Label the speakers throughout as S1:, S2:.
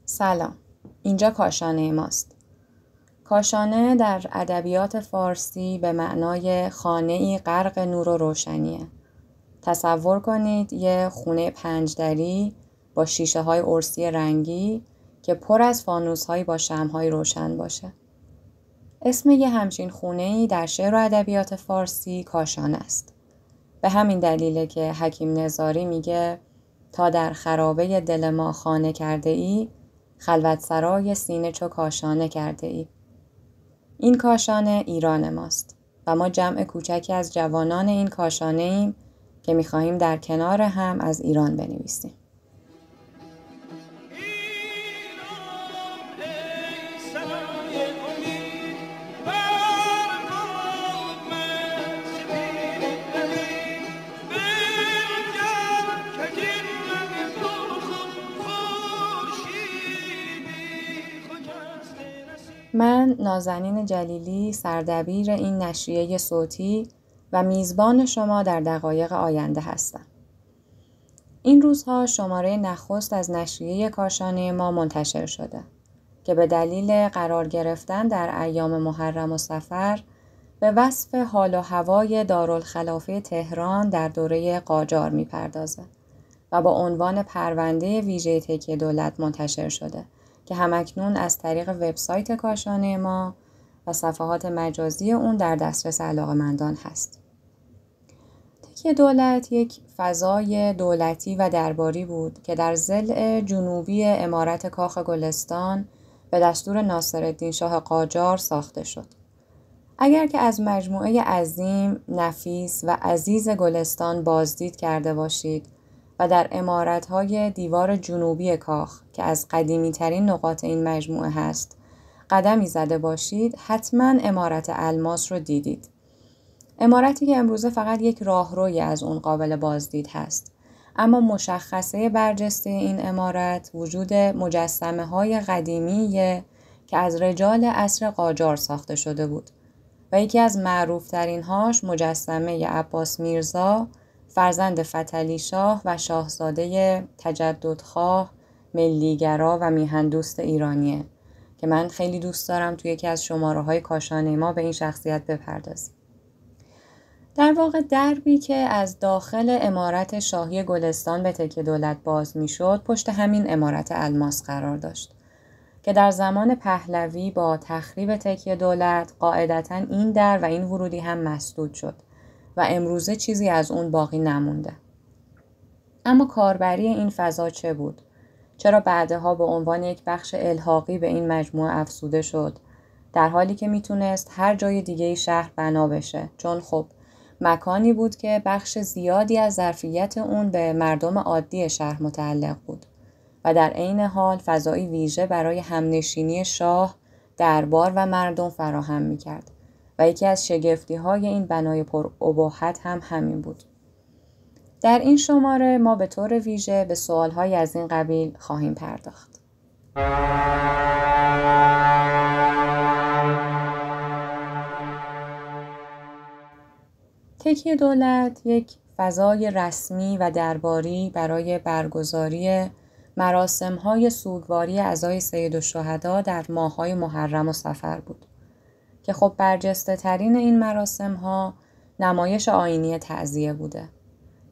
S1: سلام، اینجا کاشانه ماست. کاشانه در ادبیات فارسی به معنای خانه‌ای غرق نور و روشنیه. تصور کنید یه خونه 5 دری با شیشه‌های ارسی رنگی که پر از فانوس‌هایی با شمع‌های روشن باشه. اسم یه همچین خونه‌ای در شعر و ادبیات فارسی کاشانه است. به همین دلیله که حکیم نظاری میگه تا در خرابه دل ما خانه کرده ای، خلوت سرای سینه چو کاشانه کرده ای. این کاشانه ایران ماست و ما جمع کوچکی از جوانان این کاشانه ایم که میخواهیم در کنار هم از ایران بنویسیم. من نازنین جلیلی سردبیر این نشریه صوتی و میزبان شما در دقایق آینده هستم. این روزها شماره نخست از نشریه کاشانه ما منتشر شده که به دلیل قرار گرفتن در ایام محرم و صفر به وصف حال و هوای دارالخلافه تهران در دوره قاجار میپردازه و با عنوان پرونده ویژه تکیه دولت منتشر شده که همکنون از طریق وبسایت کاشانه ما و صفحات مجازی اون در دسترس علاقه‌مندان هست. تکیه دولت یک فضای دولتی و درباری بود که در ضلع جنوبی عمارت کاخ گلستان به دستور ناصرالدین شاه قاجار ساخته شد. اگر که از مجموعه عظیم، نفیس و عزیز گلستان بازدید کرده باشید و در عمارت‌های دیوار جنوبی کاخ که از قدیمی‌ترین نقاط این مجموعه هست قدمی زده باشید، حتما عمارت الماس رو دیدید. عمارتی که امروزه فقط یک راهروی از اون قابل بازدید هست. اما مشخصه برجسته این عمارت وجود مجسمه‌های قدیمیه که از رجال عصر قاجار ساخته شده بود و یکی از معروف‌ترین هاش مجسمه عباس میرزا، فرزند فتحعلی شاه و شاهزاده تجددخواه، ملیگرا و میهن‌دوست ایرانیه که من خیلی دوست دارم توی یکی از شماره‌های کاشانه ما به این شخصیت بپردازیم. در واقع دربی که از داخل عمارت شاهی گلستان به تکیه دولت باز میشد پشت همین عمارت الماس قرار داشت که در زمان پهلوی با تخریب تکیه دولت قاعدتاً این در و این ورودی هم مسدود شد و امروزه چیزی از اون باقی نمونده. اما کاربری این فضا چه بود؟ چرا بعدها به عنوان یک بخش الحاقی به این مجموعه افزوده شد در حالی که میتونست هر جای دیگه شهر بنا بشه؟ چون خب مکانی بود که بخش زیادی از ظرفیت اون به مردم عادی شهر متعلق بود و در عین حال فضایی ویژه برای همنشینی شاه، دربار و مردم فراهم میکرد و یکی از شگفتی‌های این بنای پر ابهت هم همین بود. در این شماره ما به طور ویژه به سوال‌های از این قبیل خواهیم پرداخت. تکیه دولت یک فضای رسمی و درباری برای برگزاری مراسم‌های سوگواری عزای سیدالشهدا در ماه‌های محرم و صفر بود که خب برجسته ترین این مراسم‌ها نمایش آیینی تعزیه بوده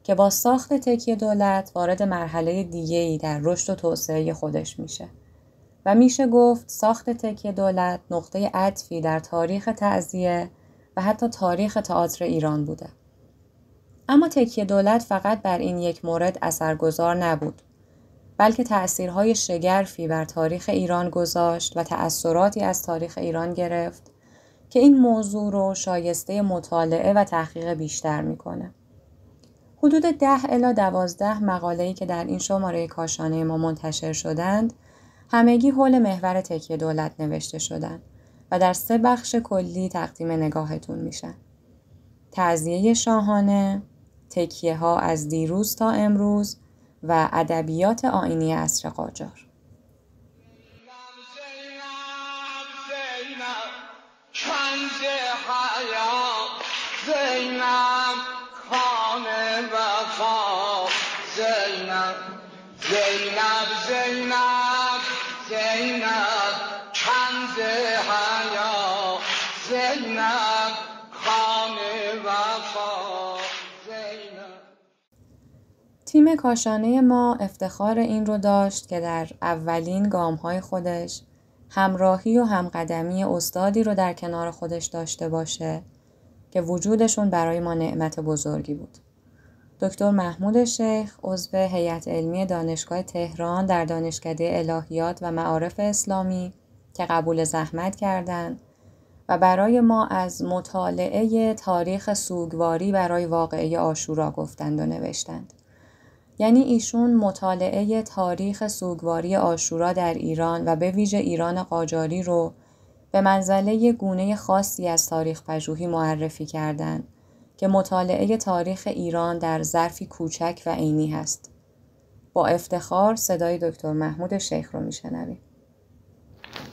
S1: که با ساخت تکیه دولت وارد مرحله دیگه‌ای در رشد و توسعه خودش میشه و میشه گفت ساخت تکیه دولت نقطه عطفی در تاریخ تعزیه و حتی تاریخ تئاتر ایران بوده. اما تکیه دولت فقط بر این یک مورد اثرگذار نبود، بلکه تأثیرهای شگرفی بر تاریخ ایران گذاشت و تأثیراتی از تاریخ ایران گرفت که این موضوع رو شایسته مطالعه و تحقیق بیشتر میکنه. حدود 10 الی 12 مقاله‌ای که در این شماره کاشانه ما منتشر شدند، همگی حول محور تکیه دولت نوشته شدند و در 3 بخش کلی تقدیم نگاهتون میشن: تعزیه شاهانه، تکیه ها از دیروز تا امروز و ادبیات آیینی عصر قاجار. تیم کاشانه ما افتخار این رو داشت که در اولین گام‌های خودش همراهی و همقدمی استادی رو در کنار خودش داشته باشه که وجودشون برای ما نعمت بزرگی بود. دکتر محمود شیخ عضو هیئت علمی دانشگاه تهران در دانشکده الهیات و معارف اسلامی که قبول زحمت کردند و برای ما از مطالعه تاریخ سوگواری برای واقعه عاشورا گفتند و نوشتند. یعنی ایشون مطالعه تاریخ سوگواری عاشورا در ایران و به ویژه ایران قاجاری رو به منزله گونه خاصی از تاریخ پژوهی معرفی کردند که مطالعه تاریخ ایران در ظرفی کوچک و عینی هست. با افتخار صدای دکتر محمود شیخ رو میشنویم.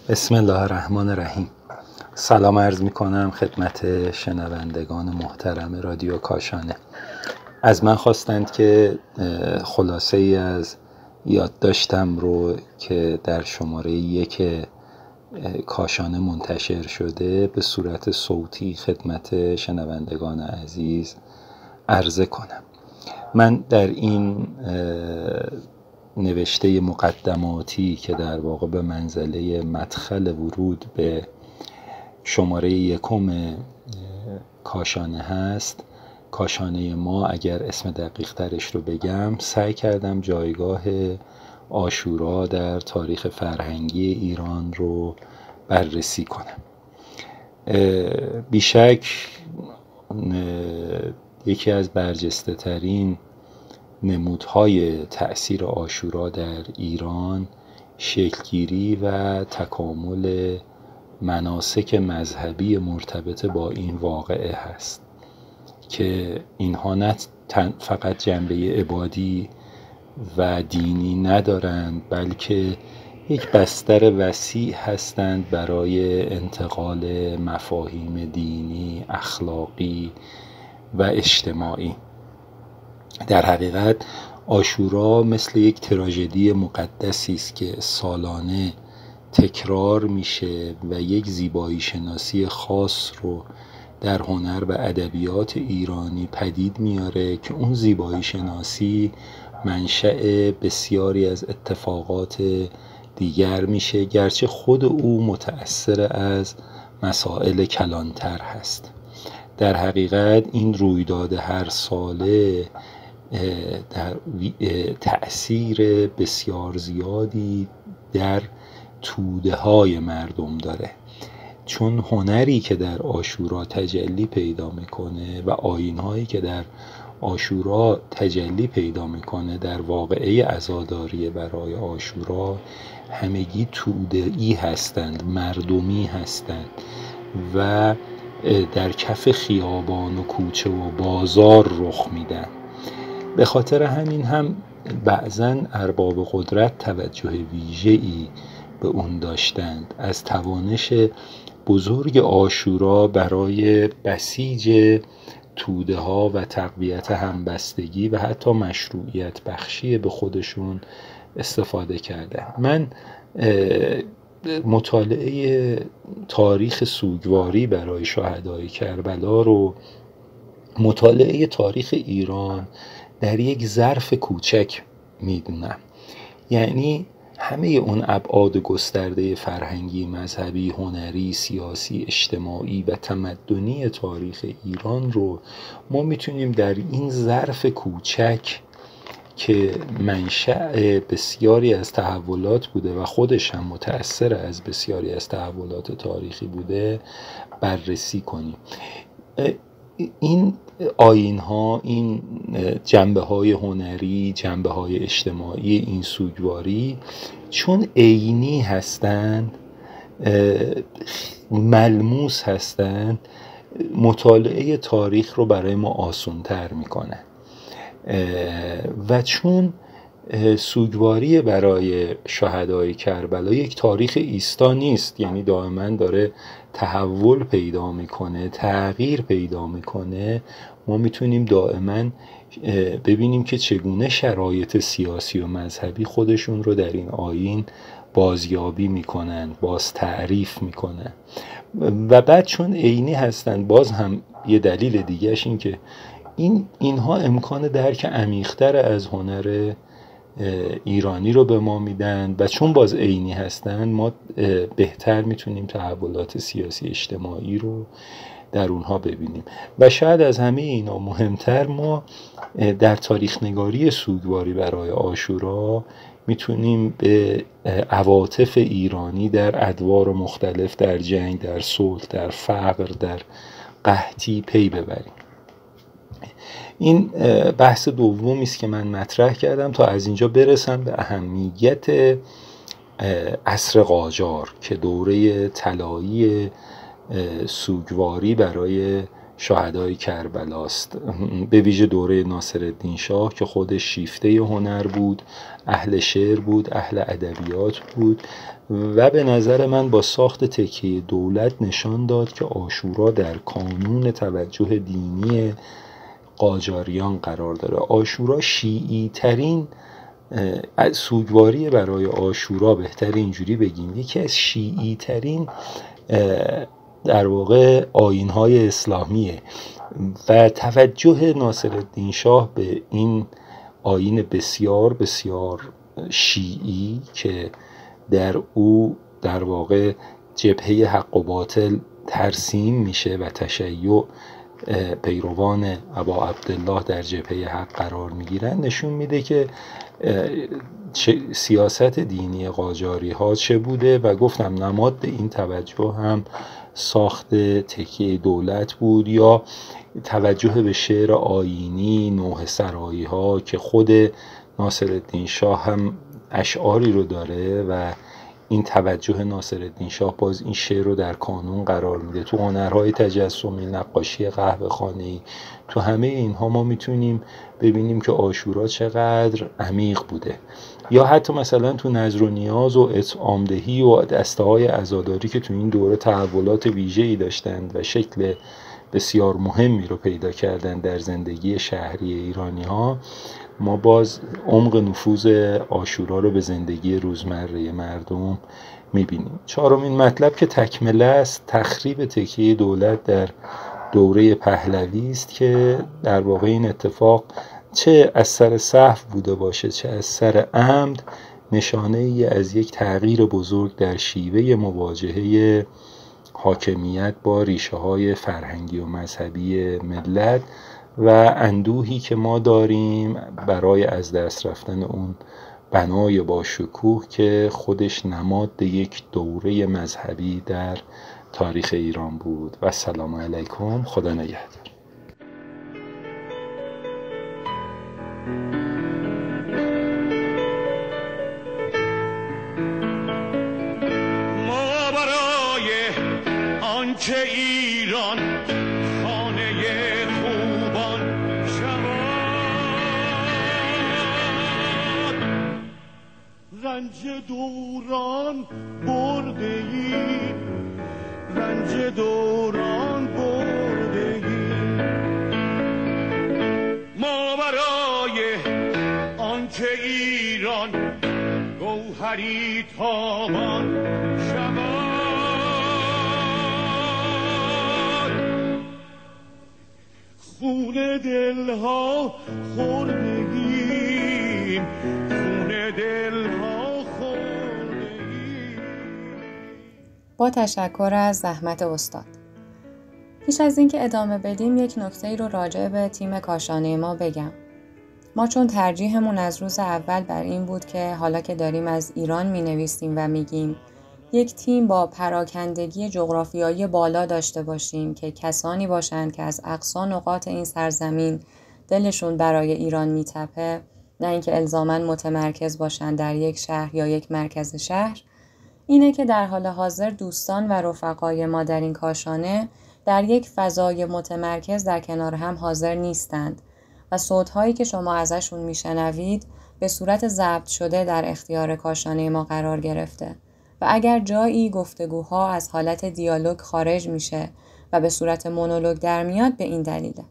S2: بسم الله الرحمن الرحیم. سلام عرض میکنم خدمت شنوندگان محترم رادیو کاشانه. از من خواستند که خلاصه ای از یادداشتم رو که در شماره 1 کاشانه منتشر شده به صورت صوتی خدمت شنوندگان عزیز عرضه کنم. من در این نوشته مقدماتی که در واقع به منزله مدخل ورود به شماره 1 کاشانه هست، کاشانه ما اگر اسم دقیق ترش رو بگم، سعی کردم جایگاه عاشورا در تاریخ فرهنگی ایران رو بررسی کنم. بیشک یکی از برجسته ترین نمودهای تأثیر عاشورا در ایران شکلگیری و تکامل مناسک مذهبی مرتبط با این واقعه هست که اینها نه فقط جنبه عبادی و دینی ندارند، بلکه یک بستر وسیع هستند برای انتقال مفاهیم دینی، اخلاقی و اجتماعی. در حقیقت عاشورا مثل یک تراژدی مقدسی است که سالانه تکرار میشه و یک زیبایی شناسی خاص رو در هنر و ادبیات ایرانی پدید میاره که اون زیبایی شناسی منشأ بسیاری از اتفاقات دیگر میشه، گرچه خود او متأثر از مسائل کلانتر هست. در حقیقت این رویداد هر ساله در تأثیر بسیار زیادی در توده های مردم داره، چون هنری که در عاشورا تجلی پیدا میکنه و آیین‌هایی که در عاشورا تجلی پیدا میکنه در واقعه عزاداریه برای عاشورا همگی توده‌ای هستند، مردمی هستند و در کف خیابان و کوچه و بازار رخ میدن. به خاطر همین هم بعضاً ارباب قدرت توجه ویژه‌ای به اون داشتند. از توانش بزرگ عاشورا برای بسیج توده ها و تقویت همبستگی و حتی مشروعیت بخشی به خودشون استفاده کردن. من مطالعه تاریخ سوگواری برای شهدای کربلا رو مطالعه تاریخ ایران در یک ظرف کوچک میدونم. یعنی همه اون ابعاد گسترده فرهنگی، مذهبی، هنری، سیاسی، اجتماعی و تمدنی تاریخ ایران رو ما میتونیم در این ظرف کوچک که منشأ بسیاری از تحولات بوده و خودش هم متأثر از بسیاری از تحولات تاریخی بوده بررسی کنیم. این آیین‌ها، این جنبه‌های هنری، جنبه‌های اجتماعی این سوگواری چون عینی هستند، ملموس هستند، مطالعه تاریخ رو برای ما آسان‌تر می‌کنه و چون سوگواری برای شهدای کربلا یک تاریخ ایستا نیست، یعنی دائما داره تحول پیدا میکنه، تغییر پیدا میکنه، ما میتونیم دائما ببینیم که چگونه شرایط سیاسی و مذهبی خودشون رو در این آیین بازیابی میکنن، باز تعریف میکنن. و بعد چون عینی هستن، باز هم یه دلیل دیگهش این که اینها امکان درک عمیق‌تر از هنر ایرانی رو به ما میدن و چون باز عینی هستن ما بهتر میتونیم تحولات سیاسی اجتماعی رو در اونها ببینیم. و شاید از همه اینا مهمتر، ما در تاریخ نگاری سوگواری برای عاشورا میتونیم به عواطف ایرانی در ادوار مختلف، در جنگ، در صلح، در فقر، در قحطی پی ببریم. این بحث دومی است که من مطرح کردم تا از اینجا برسم به اهمیت عصر قاجار که دوره طلایی سوگواری برای شهدای کربلاست، به ویژه دوره ناصرالدین شاه که خودش شیفته هنر بود، اهل شعر بود، اهل ادبیات بود و به نظر من با ساخت تکیه دولت نشان داد که عاشورا در کانون توجه دینی قاجاریان قرار داره. عاشورا شیعی ترین سوگواری برای عاشورا، بهتر اینجوری بگیم، یکی از شیعی ترین در واقع آیین‌های اسلامیه و توجه ناصرالدین شاه به این آیین بسیار بسیار شیعی که در او در واقع جبهه حق و باطل ترسیم میشه و تشیع پیروان ابا عبدالله در جبهه حق قرار میگیرن، نشون میده که سیاست دینی قاجاری ها چه بوده و گفتم نماد این توجه هم ساخت تکیه دولت بود یا توجه به شعر آیینی، نوح سرایی ها که خود ناصرالدین شاه هم اشعاری رو داره و این توجه ناصرالدین شاه باز این شعر رو در کانون قرار میده. تو هنرهای تجسمی، نقاشی قهوه خانه‌ای، تو همه اینها ما میتونیم ببینیم که عاشورا چقدر عمیق بوده. یا حتی مثلا تو نذر و نیاز و اطعامدهی و دسته‌های عزاداری که تو این دوره تحولات ویژه‌ای داشتند و شکل بسیار مهمی رو پیدا کردن در زندگی شهری ایرانی ها، ما باز عمق نفوذ عاشورا رو به زندگی روزمره مردم میبینیم. چهارمین مطلب که تکمله است، تخریب تکیه دولت در دوره پهلوی است که در واقع این اتفاق چه از سر سهو بوده باشه چه از سر عمد، نشانه ای از یک تغییر بزرگ در شیوه مواجهه حاکمیت با ریشه های فرهنگی و مذهبی ملت و اندوهی که ما داریم برای از دست رفتن اون بنای با شکوه که خودش نماد یک دوره مذهبی در تاریخ ایران بود. و سلام علیکم، خدا نگهدار.
S3: ما برای آنچه ایران خانه خوبان شود، رنج دوران برده ایم، رنج دوران برده ایم. ما برای آنچه ایران گوهری تابان شود، خون دلها خوردگیم، خون دلها خوردگیم.
S1: با تشکر از زحمت استاد. پیش از اینکه ادامه بدیم یک نکته رو راجع به تیم کاشانه ما بگم. ما چون ترجیحمون از روز اول بر این بود که حالا که داریم از ایران می‌نویسیم و میگیم یک تیم با پراکندگی جغرافیایی بالا داشته باشیم که کسانی باشند که از اقصا نقاط این سرزمین دلشون برای ایران میتپه، نه اینکه الزاماً متمرکز باشند در یک شهر یا یک مرکز شهر، اینه که در حال حاضر دوستان و رفقای ما در این کاشانه در یک فضای متمرکز در کنار هم حاضر نیستند و صوت‌هایی که شما ازشون میشنوید به صورت ضبط شده در اختیار کاشانه ما قرار گرفته و اگر جایی گفتگوها از حالت دیالوگ خارج میشه و به صورت مونولوگ در میاد به این دلیله.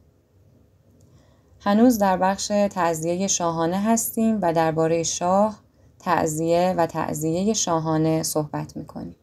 S1: هنوز در بخش تعزیه شاهانه هستیم و درباره شاه، تعزیه و تعزیه شاهانه صحبت میکنیم.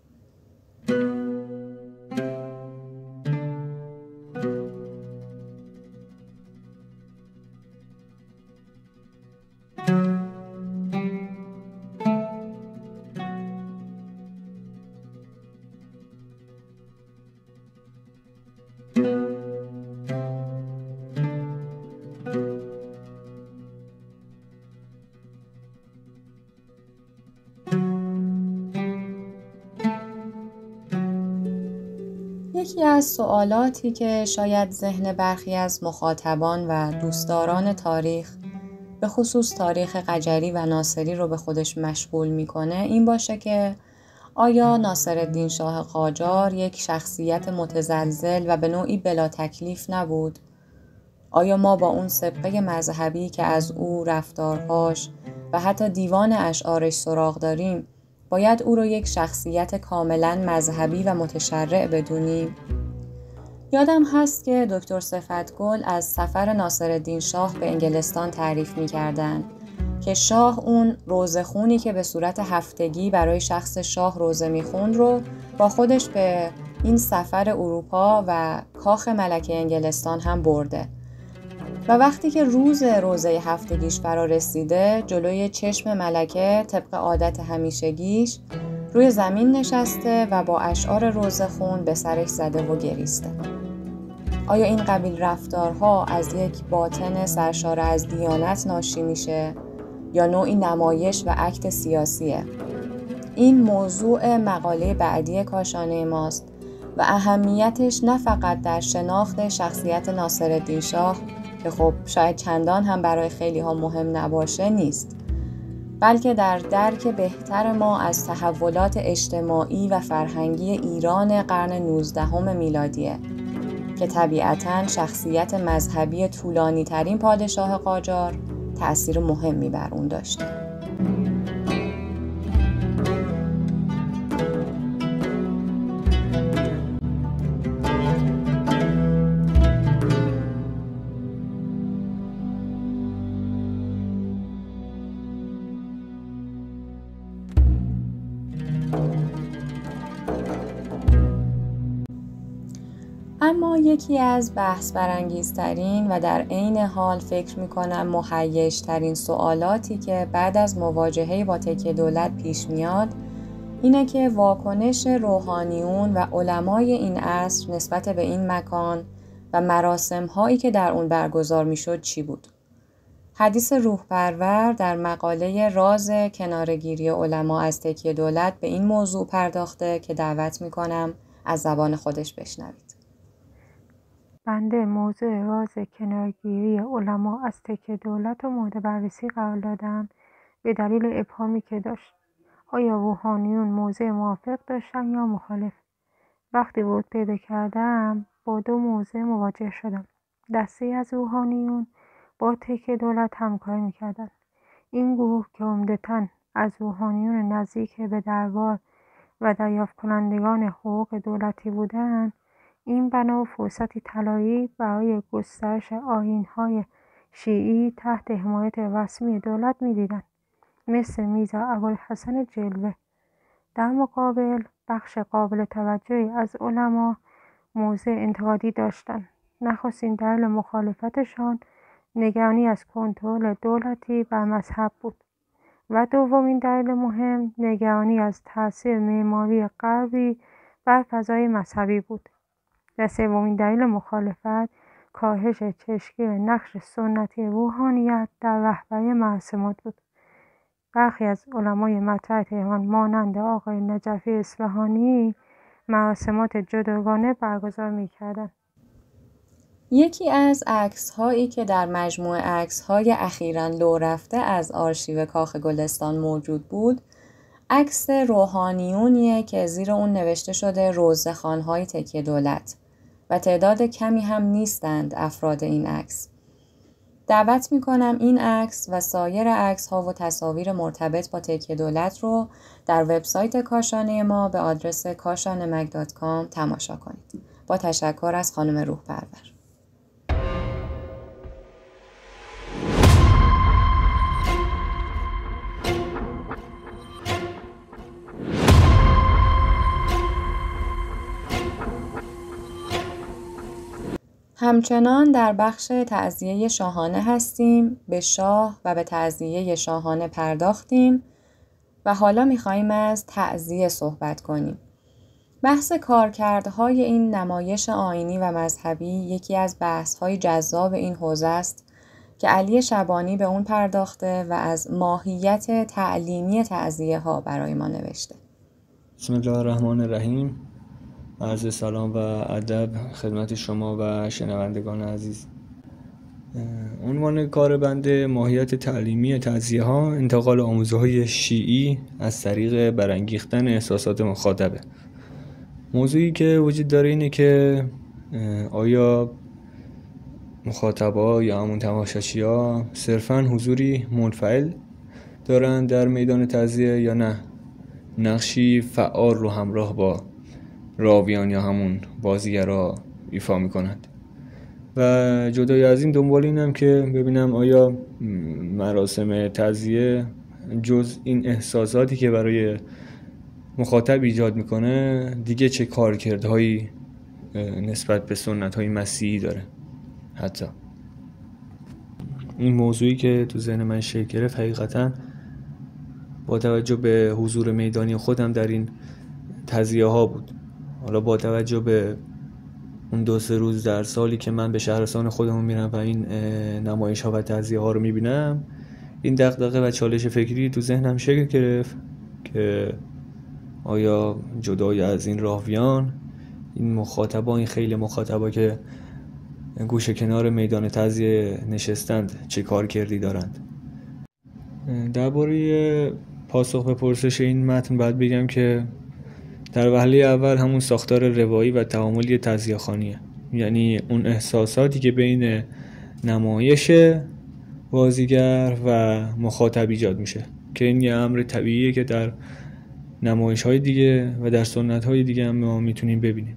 S1: یکی از سوالاتی که شاید ذهن برخی از مخاطبان و دوستداران تاریخ به خصوص تاریخ قجری و ناصری رو به خودش مشغول میکنه این باشه که آیا ناصرالدین شاه قاجار یک شخصیت متزلزل و به نوعی بلا تکلیف نبود؟ آیا ما با اون سابقه مذهبی که از او رفتارهاش و حتی دیوان اشعارش سراغ داریم باید او رو یک شخصیت کاملا مذهبی و متشرع بدونیم؟ یادم هست که دکتر صفتگل از سفر ناصرالدین شاه به انگلستان تعریف می‌کردند که شاه اون روزه خونی که به صورت هفتگی برای شخص شاه روزه می‌خوند رو با خودش به این سفر اروپا و کاخ ملکه انگلستان هم برده و وقتی که روز روزه هفتگیش فرا رسیده جلوی چشم ملکه طبق عادت همیشگیش روی زمین نشسته و با اشعار روزه خون به سرش زده و گریسته. آیا این قبیل رفتارها از یک باطن سرشار از دیانت ناشی میشه یا نوعی نمایش و اکت سیاسیه؟ این موضوع مقاله بعدی کاشانه ماست و اهمیتش نه فقط در شناخت شخصیت ناصرالدین شاه که خب شاید چندان هم برای خیلی ها مهم نباشه نیست، بلکه در درک بهتر ما از تحولات اجتماعی و فرهنگی ایران قرن 19 میلادیه که طبیعتاً شخصیت مذهبی طولانی ترین پادشاه قاجار تأثیر مهمی بر اون داشته. اما یکی از بحث برانگیزترین و در عین حال فکر میکنم مهیج‌ترین سوالاتی که بعد از مواجهه با تکیه دولت پیش میاد اینه که واکنش روحانیون و علمای این عصر نسبت به این مکان و مراسم‌هایی که در اون برگزار میشد چی بود؟ حدیث روح‌پرور در مقاله راز کناره‌گیری علما از تکیه دولت به این موضوع پرداخته که دعوت میکنم از زبان خودش بشنوید.
S4: بنده موضوع راز کناره‌گیری علما از تکیه دولت و مورد بررسی قرار دادم به دلیل ابهامی که داشت. آیا روحانیون موضع موافق داشتن یا مخالف؟ وقتی ورود پیدا کردم با دو موضع مواجه شدم. دسته از روحانیون با تکیه دولت همکاری میکردن. این گروه که عمدتاً از روحانیون نزدیک به دربار و دریافت کنندگان حقوق دولتی بودند، این بنا فرصتی طلایی برای گسترش آیین‌های شیعی تحت حمایت رسمی دولت می‌دیدند، مثل میرزا ابوالحسن جلوه. در مقابل بخش قابل توجهی از علما موضع انتقادی داشتند. نخستین دلیل مخالفتشان نگرانی از کنترل دولتی بر مذهب بود و دومین دلیل مهم نگرانی از تأثیر معماری غربی بر فضای مذهبی بود. و سومین دلیل مخالفت کاهش چشمگیر نقش سنتی روحانیت در رهبری مراسمات بود. برخی از علمای مطرح تهران مانند آقای نجفی اصفهانی مراسمات جداگانه برگزار می‌کردند.
S1: یکی از عکس‌هایی که در مجموعه عکس‌های اخیراً لو رفته از آرشیو کاخ گلستان موجود بود، عکس روحانیونیه که زیر اون نوشته شده روضه‌خوان‌های تکیه دولت و تعداد کمی هم نیستند افراد این عکس. دعوت می‌کنم این عکس و سایر عکس‌ها و تصاویر مرتبط با تکیه دولت رو در وبسایت کاشانه ما به آدرس kashanemag.com تماشا کنید. با تشکر از خانم روح‌پرور. همچنان در بخش تعزیه شاهانه هستیم. به شاه و به تعزیه شاهانه پرداختیم و حالا می‌خوایم از تعزیه صحبت کنیم. بحث کارکردهای این نمایش آیینی و مذهبی یکی از بحث‌های جذاب این حوزه است که علی شبانی به اون پرداخته و از ماهیت تعلیمی تعزیه‌ها برای ما نوشته.
S5: بسم الله الرحمن الرحیم. عرض سلام و ادب خدمت شما و شنوندگان عزیز. عنوان کار بنده ماهیت تعلیمی تعزیه ها انتقال آموزه های شیعی از طریق برانگیختن احساسات مخاطبه. موضوعی که وجود داره اینه که آیا مخاطبا یا همون تماشاچی‌ها صرفاً حضوری منفعل دارن در میدان تعزیه یا نه نقشی فعال رو همراه با راویان یا همون بازیگرا ایفا میکنند. و جدای از این دنبال اینم که ببینم آیا مراسم تعزیه جز این احساساتی که برای مخاطب ایجاد میکنه دیگه چه کارکردهایی نسبت به سنت‌های مسیحی داره. حتی این موضوعی که تو ذهن من شکل گرفت حقیقتاً با توجه به حضور میدانی خودم در این تعزیه ها بود. حالا با توجه به اون 2-3 روز در سالی که من به شهرستان خودمون میرم و این نمایش ها و تعزیه ها رو میبینم، این دغدغه و چالش فکری تو ذهنم شکل گرفت که آیا جدای از این راویان، این مخاطبا، این خیلی مخاطبا که گوشه کنار میدان تعزیه نشستند چه کار کردی دارند؟ درباره پاسخ به پرسش این متن باید بگم که در وهله اول همون ساختار روایی و تعاملی تعزیه خوانیه، یعنی اون احساساتی که بین نمایش بازیگر و مخاطب ایجاد میشه که این یه امر طبیعیه که در نمایش های دیگه و در سنت های دیگه هم ما میتونیم ببینیم.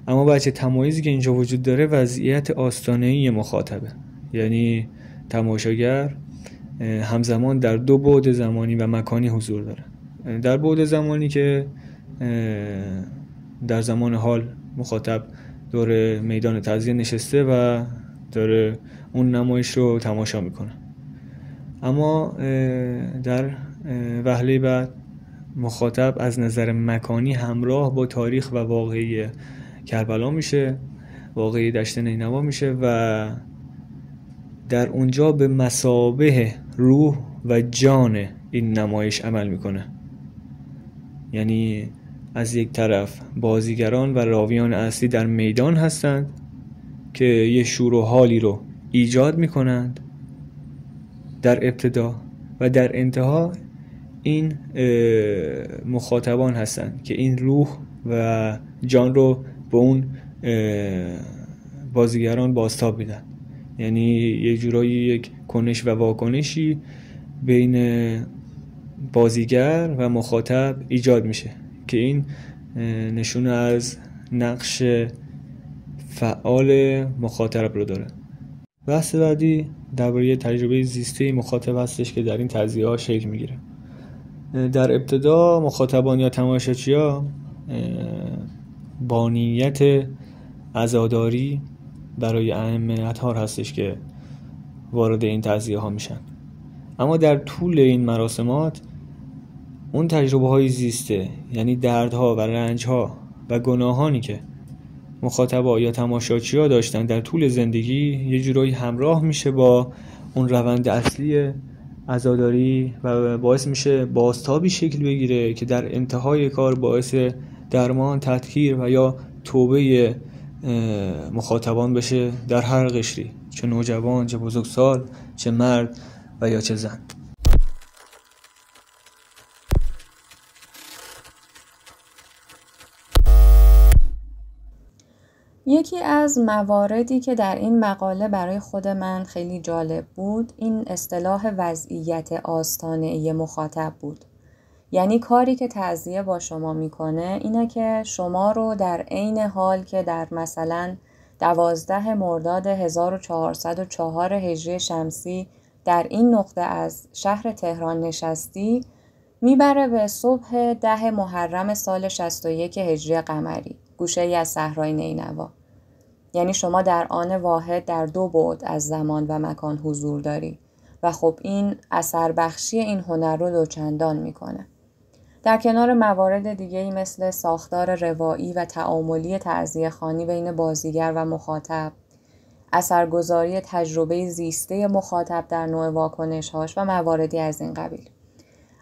S5: اما بچه تمایزی که اینجا وجود داره وضعیت آستانه‌ای مخاطبه، یعنی تماشاگر همزمان در 2 بعد زمانی و مکانی حضور داره. در بعد زمانی که در زمان حال مخاطب دور میدان تعزیه نشسته و داره اون نمایش رو تماشا میکنه، اما در وهله بعد مخاطب از نظر مکانی همراه با تاریخ و واقعی کربلا میشه، واقعی دشت نینوا میشه و در اونجا به مثابه روح و جان این نمایش عمل میکنه. یعنی از یک طرف بازیگران و راویان اصلی در میدان هستند که یه شور و حالی رو ایجاد میکنند در ابتدا، و در انتها این مخاطبان هستند که این روح و جان رو به اون بازیگران بازتاب میدن. یعنی یه جورایی یک کنش و واکنشی بین بازیگر و مخاطب ایجاد میشه که این نشونه از نقش فعال مخاطب رو داره. بحث بعدی درباره تجربه زیسته مخاطب هستش که در این تعزیه ها شکل میگیره. در ابتدا مخاطبان یا تماشاچی‌ها با نیت عزاداری برای ائمه اطهار هستش که وارد این تعزیه ها میشن، اما در طول این مراسمات اون تجربه های زیسته، یعنی دردها و رنجها و گناهانی که مخاطبا یا تماشاچی‌ها داشتن در طول زندگی یه جورایی همراه میشه با اون روند اصلی عزاداری و باعث میشه بازتابی شکل بگیره که در انتهای کار باعث درمان، تطهیر و یا توبه مخاطبان بشه در هر قشری، چه نوجوان، چه بزرگسال، چه مرد و یا چه زن.
S1: یکی از مواردی که در این مقاله برای خود من خیلی جالب بود این اصطلاح وضعیت آستانه‌ای مخاطب بود. یعنی کاری که تعزیه با شما میکنه اینه که شما رو در عین حال که در مثلا 12 مرداد 1404 هجری شمسی در این نقطه از شهر تهران نشستی میبره به صبح 10 محرم سال 61 هجری قمری، گوشه‌ای از صحرای نینوا. یعنی شما در آن واحد در 2 بعد از زمان و مکان حضور داری و خب این اثر بخشی این هنر رو دوچندان میکنه. در کنار موارد دیگه‌ای مثل ساختار روایی و تعاملی تعزیه خوانی بین بازیگر و مخاطب، اثرگذاری تجربه زیسته مخاطب در نوع واکنش‌هاش و مواردی از این قبیل.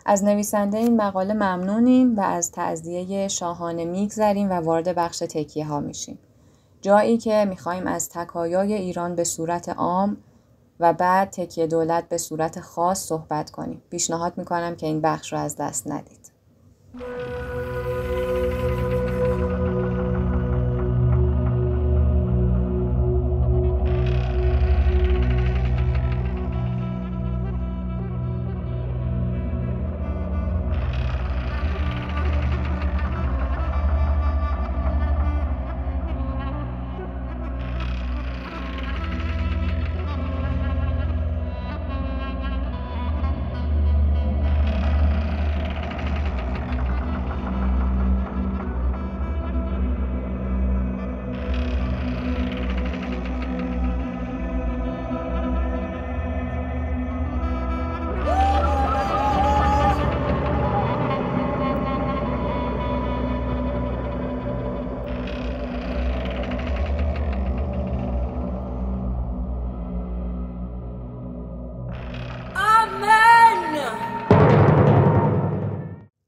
S1: از نویسنده این مقاله ممنونیم و از تعزیه شاهانه میگذریم و وارد بخش تکیه ها میشیم. جایی که میخوایم از تکایای ایران به صورت عام و بعد تکیه دولت به صورت خاص صحبت کنیم. پیشنهاد میکنم که این بخش رو از دست ندید.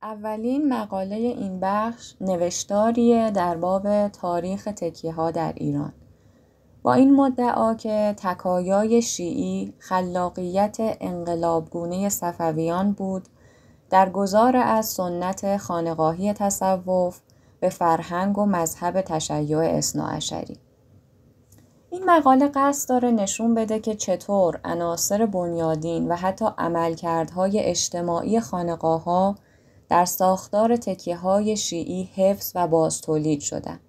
S1: اولین مقاله این بخش نوشتاریه در باب تاریخ تکیه‌ها در ایران. با این مدعا که تکایای شیعی خلاقیت انقلابگونه صفویان بود در گذار از سنت خانقاهی تصوف به فرهنگ و مذهب تشیع اثناعشری. این مقاله قصد داره نشون بده که چطور عناصر بنیادین و حتی عملکردهای اجتماعی خانقاه‌ها در ساختار تکیه‌های شیعی حفظ و بازتولید شدند.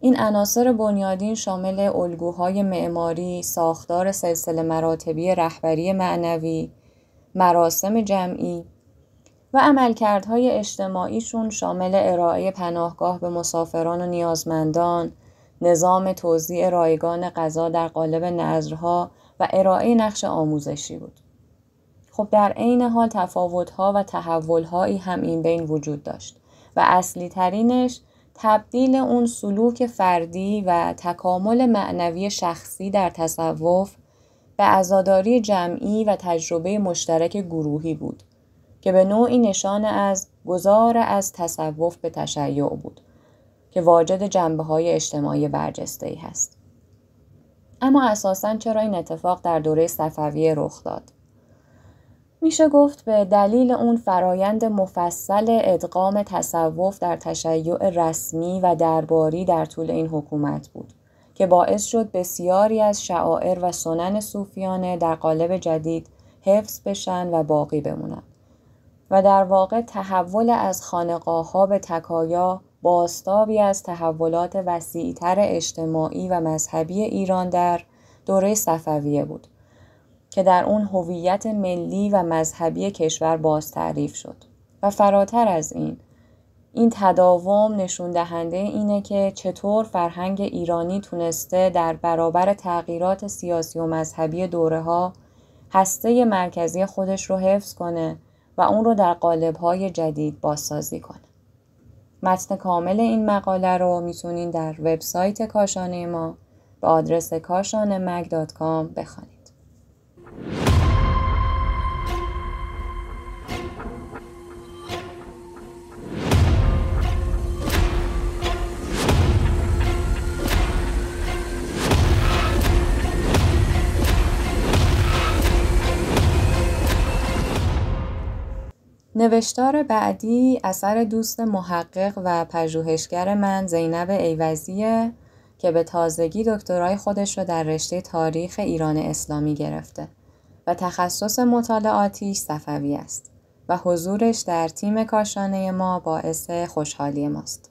S1: این عناصر بنیادین شامل الگوهای معماری، ساختار سلسله مراتبی رهبری معنوی، مراسم جمعی و عملکردهای اجتماعیشون شامل ارائه پناهگاه به مسافران و نیازمندان، نظام توزیع رایگان غذا در قالب نذرها و ارائه نقش آموزشی بود. خب در عین حال تفاوت‌ها و تحول‌هایی هم این بین وجود داشت و اصلی ترینش تبدیل اون سلوک فردی و تکامل معنوی شخصی در تصوف به عزاداری جمعی و تجربه مشترک گروهی بود که به نوعی نشان از گذار از تصوف به تشیع بود که واجد جنبه‌های اجتماعی برجسته‌ای هست. اما اساساً چرا این اتفاق در دوره صفویه رخ داد؟ میشه گفت به دلیل اون فرایند مفصل ادغام تصوف در تشیع رسمی و درباری در طول این حکومت بود که باعث شد بسیاری از شعائر و سنن صوفیانه در قالب جدید حفظ بشن و باقی بمونن و در واقع تحول از خانقاه‌ها به تکایا بازتابی از تحولات وسیع‌تر اجتماعی و مذهبی ایران در دوره صفویه بود که در اون هویت ملی و مذهبی کشور باز تعریف شد. و فراتر از این تداوم نشون دهنده اینه که چطور فرهنگ ایرانی تونسته در برابر تغییرات سیاسی و مذهبی دوره‌ها هسته مرکزی خودش رو حفظ کنه و اون رو در قالب‌های جدید بازسازی کنه. متن کامل این مقاله رو میتونین در وبسایت کاشانه ما به آدرس kashanemag.com بخوانید. نوشتار بعدی اثر دوست محقق و پژوهشگر من زینب ایوزیه که به تازگی دکترای خودش رو در رشته تاریخ ایران اسلامی گرفته و تخصص مطالعاتیش صفوی است و حضورش در تیم کاشانه ما باعث خوشحالی ماست.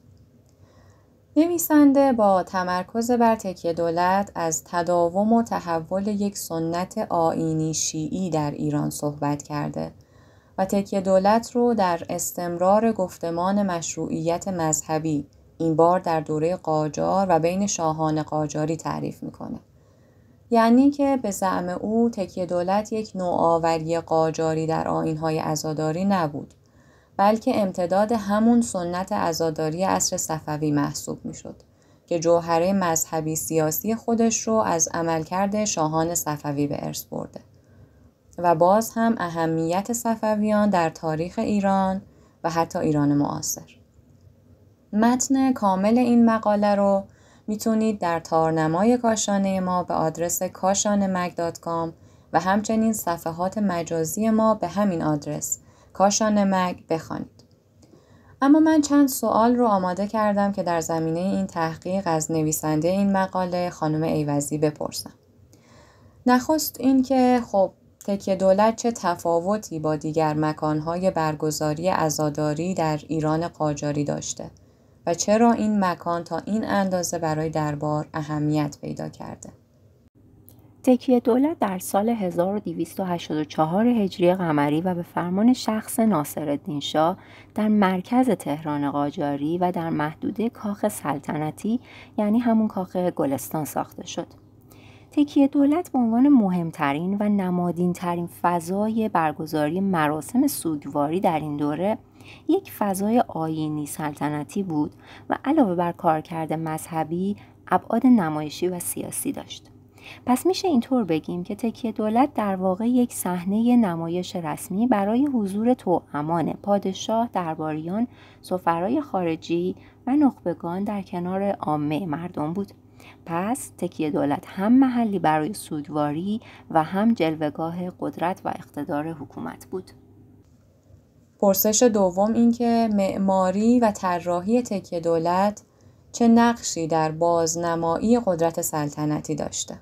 S1: نویسنده با تمرکز بر تکیه دولت از تداوم و تحول یک سنت آیینی شیعی در ایران صحبت کرده و تکیه دولت رو در استمرار گفتمان مشروعیت مذهبی این بار در دوره قاجار و بین شاهان قاجاری تعریف میکنه. یعنی که به زعم او تکیه دولت یک نوآوری قاجاری در آیین‌های عزاداری نبود، بلکه امتداد همون سنت عزاداری عصر صفوی محسوب میشد که جوهره مذهبی سیاسی خودش رو از عملکرد شاهان صفوی به ارث برده. و باز هم اهمیت صفویان در تاریخ ایران و حتی ایران معاصر. متن کامل این مقاله رو میتونید در تارنمای کاشانه ما به آدرس kashanemag.com و همچنین صفحات مجازی ما به همین آدرس kashanemag بخوانید. اما من چند سوال رو آماده کردم که در زمینه این تحقیق از نویسنده این مقاله خانم ایوزی بپرسم. نخست این که خب تکیه دولت چه تفاوتی با دیگر مکانهای برگزاری عزاداری در ایران قاجاری داشته و چرا این مکان تا این اندازه برای دربار اهمیت پیدا کرده؟
S6: تکیه دولت در سال 1284 هجری قمری و به فرمان شخص ناصرالدین شاه در مرکز تهران قاجاری و در محدوده کاخ سلطنتی یعنی همون کاخ گلستان ساخته شد. تکیه دولت به عنوان مهمترین و نمادین‌ترین فضای برگزاری مراسم سوگواری در این دوره یک فضای آیینی سلطنتی بود و علاوه بر کارکرد مذهبی ابعاد نمایشی و سیاسی داشت. پس میشه اینطور بگیم که تکیه دولت در واقع یک صحنه نمایش رسمی برای حضور توامان پادشاه، درباریان، سفرای خارجی و نخبگان در کنار عامه مردم بود. پس تکیه دولت هم محلی برای سوگواری و هم جلوه‌گاه قدرت و اقتدار حکومت بود.
S1: پرسش دوم این که معماری و طراحی تکیه دولت چه نقشی در بازنمایی قدرت سلطنتی داشته؟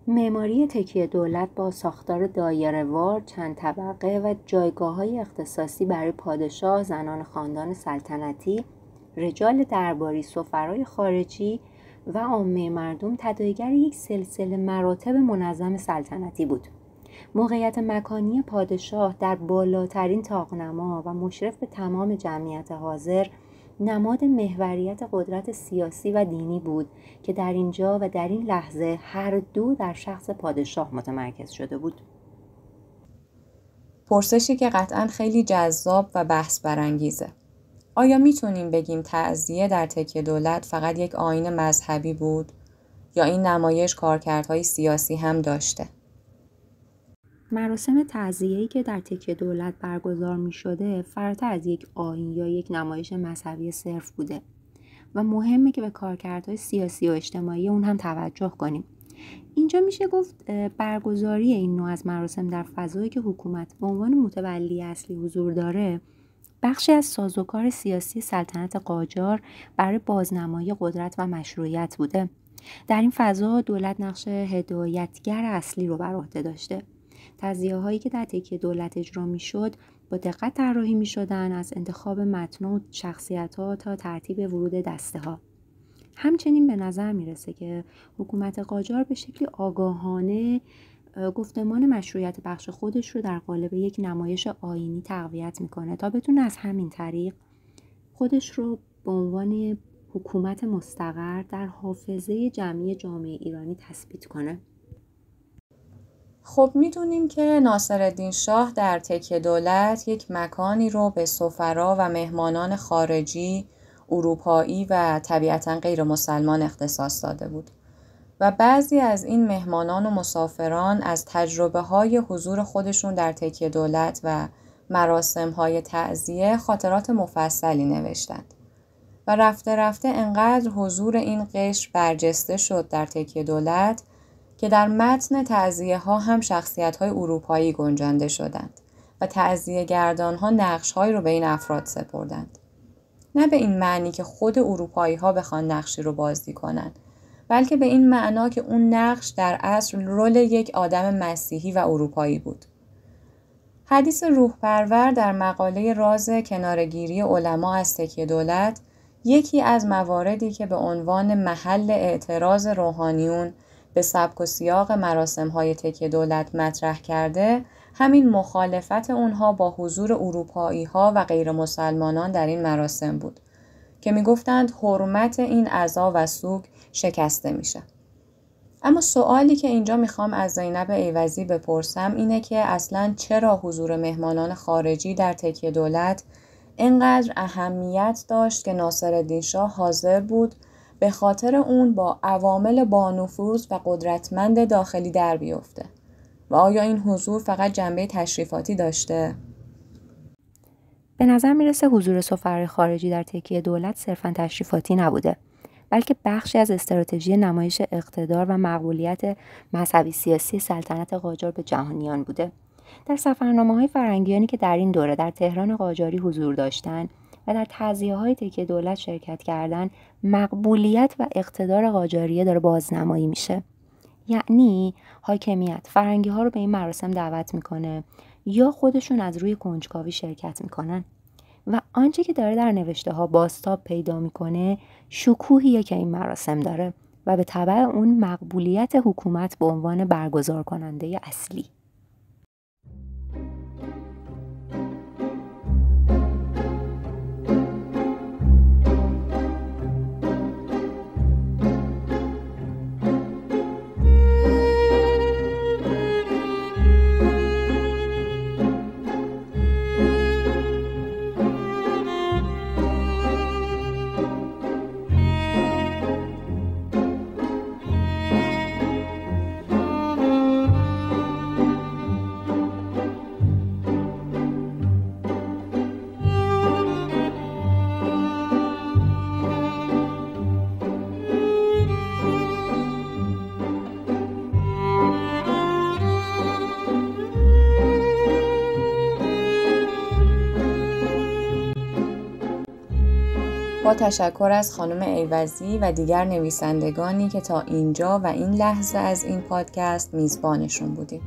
S6: معماری تکیه دولت با ساختار دایره‌وار، چند طبقه و جایگاه‌های اختصاصی برای پادشاه، زنان خاندان سلطنتی، رجال درباری، سفرای خارجی و عامه مردم تداعیگر یک سلسله مراتب منظم سلطنتی بود. موقعیت مکانی پادشاه در بالاترین طاق‌نما و مشرف به تمام جمعیت حاضر نماد محوریت قدرت سیاسی و دینی بود که در اینجا و در این لحظه هر دو در شخص پادشاه متمرکز شده بود.
S1: پرسشی که قطعاً خیلی جذاب و بحث برانگیزه. آیا میتونیم بگیم تعزیه در تکیه دولت فقط یک آیین مذهبی بود یا این نمایش کارکردهای سیاسی هم داشته؟
S6: مراسم تعزیه‌ای که در تکیه دولت برگزار می‌شده فراتر از یک آیین یا یک نمایش مذهبی صرف بوده و مهمه که به کارکردهای سیاسی و اجتماعی اون هم توجه کنیم. اینجا میشه گفت برگزاری این نوع از مراسم در فضایی که حکومت به عنوان متولی اصلی حضور داره بخشی از سازوکار سیاسی سلطنت قاجار برای بازنمایی قدرت و مشروعیت بوده. در این فضا دولت نقش هدایتگر اصلی رو بر عهده داشته. تعزیه‌هایی که در تکیه دولت اجرا می‌شد با دقت طراحی می‌شدن، از انتخاب متن و شخصیت‌ها تا ترتیب ورود دسته‌ها. همچنین به نظر میرسه که حکومت قاجار به شکلی آگاهانه گفتمان مشروعیت بخش خودش رو در قالب یک نمایش آیینی تقویت میکنه تا بتونه از همین طریق خودش رو به عنوان حکومت مستقر در حافظه جمعی جامعه ایرانی تثبیت کنه.
S1: خب میدونیم که ناصرالدین شاه در تکیه دولت یک مکانی رو به سفرا و مهمانان خارجی، اروپایی و طبیعتاً غیر مسلمان اختصاص داده بود و بعضی از این مهمانان و مسافران از تجربه‌های حضور خودشون در تکیه دولت و مراسم‌های تعزیه خاطرات مفصلی نوشتند و رفته رفته انقدر حضور این قشر برجسته شد در تکیه دولت که در متن تعزیه‌ها هم شخصیت‌های اروپایی گنجانده شدند و تعزیه‌گردان‌ها نقش‌هایی رو به این افراد سپردند. نه به این معنی که خود اروپایی‌ها بخوان نقشی رو بازی کنند، بلکه به این معنا که اون نقش در اصل رول یک آدم مسیحی و اروپایی بود. حدیث روح‌پرور در مقاله راز کناره‌گیری علما از تکیه دولت یکی از مواردی که به عنوان محل اعتراض روحانیون به سبک و سیاق مراسم‌های تکیه دولت مطرح کرده، همین مخالفت اونها با حضور اروپایی‌ها و غیر مسلمانان در این مراسم بود که میگفتند حرمت این عزا و سوگ شکسته میشه. اما سوالی که اینجا میخوام از زینب ایوزی بپرسم اینه که اصلاً چرا حضور مهمانان خارجی در تکیه دولت اینقدر اهمیت داشت که ناصرالدین شاه حاضر بود به خاطر اون با عوامل بانفوذ و قدرتمند داخلی در بیفته و آیا این حضور فقط جنبه تشریفاتی داشته؟
S6: به نظر میرسه حضور سفرای خارجی در تکیه دولت صرفاً تشریفاتی نبوده، بلکه بخشی از استراتژی نمایش اقتدار و مقبولیت مذهبی سیاسی سلطنت قاجار به جهانیان بوده. در سفرنامه‌های فرنگیانی که در این دوره در تهران قاجاری حضور داشتند و در تعزیه‌های تکیه دولت شرکت کردند، مقبولیت و اقتدار قاجاریه داره بازنمایی میشه. یعنی حاکمیت فرنگی‌ها رو به این مراسم دعوت میکنه یا خودشون از روی کنجکاوی شرکت میکنن و آنچه که داره در نوشته ها بازتاب پیدا میکنه شکوهیه که این مراسم داره و به تبع اون مقبولیت حکومت به عنوان برگزار کننده اصلی.
S1: با تشکر از خانم ایوزی و دیگر نویسندگانی که تا اینجا و این لحظه از این پادکست میزبانشون بودیم.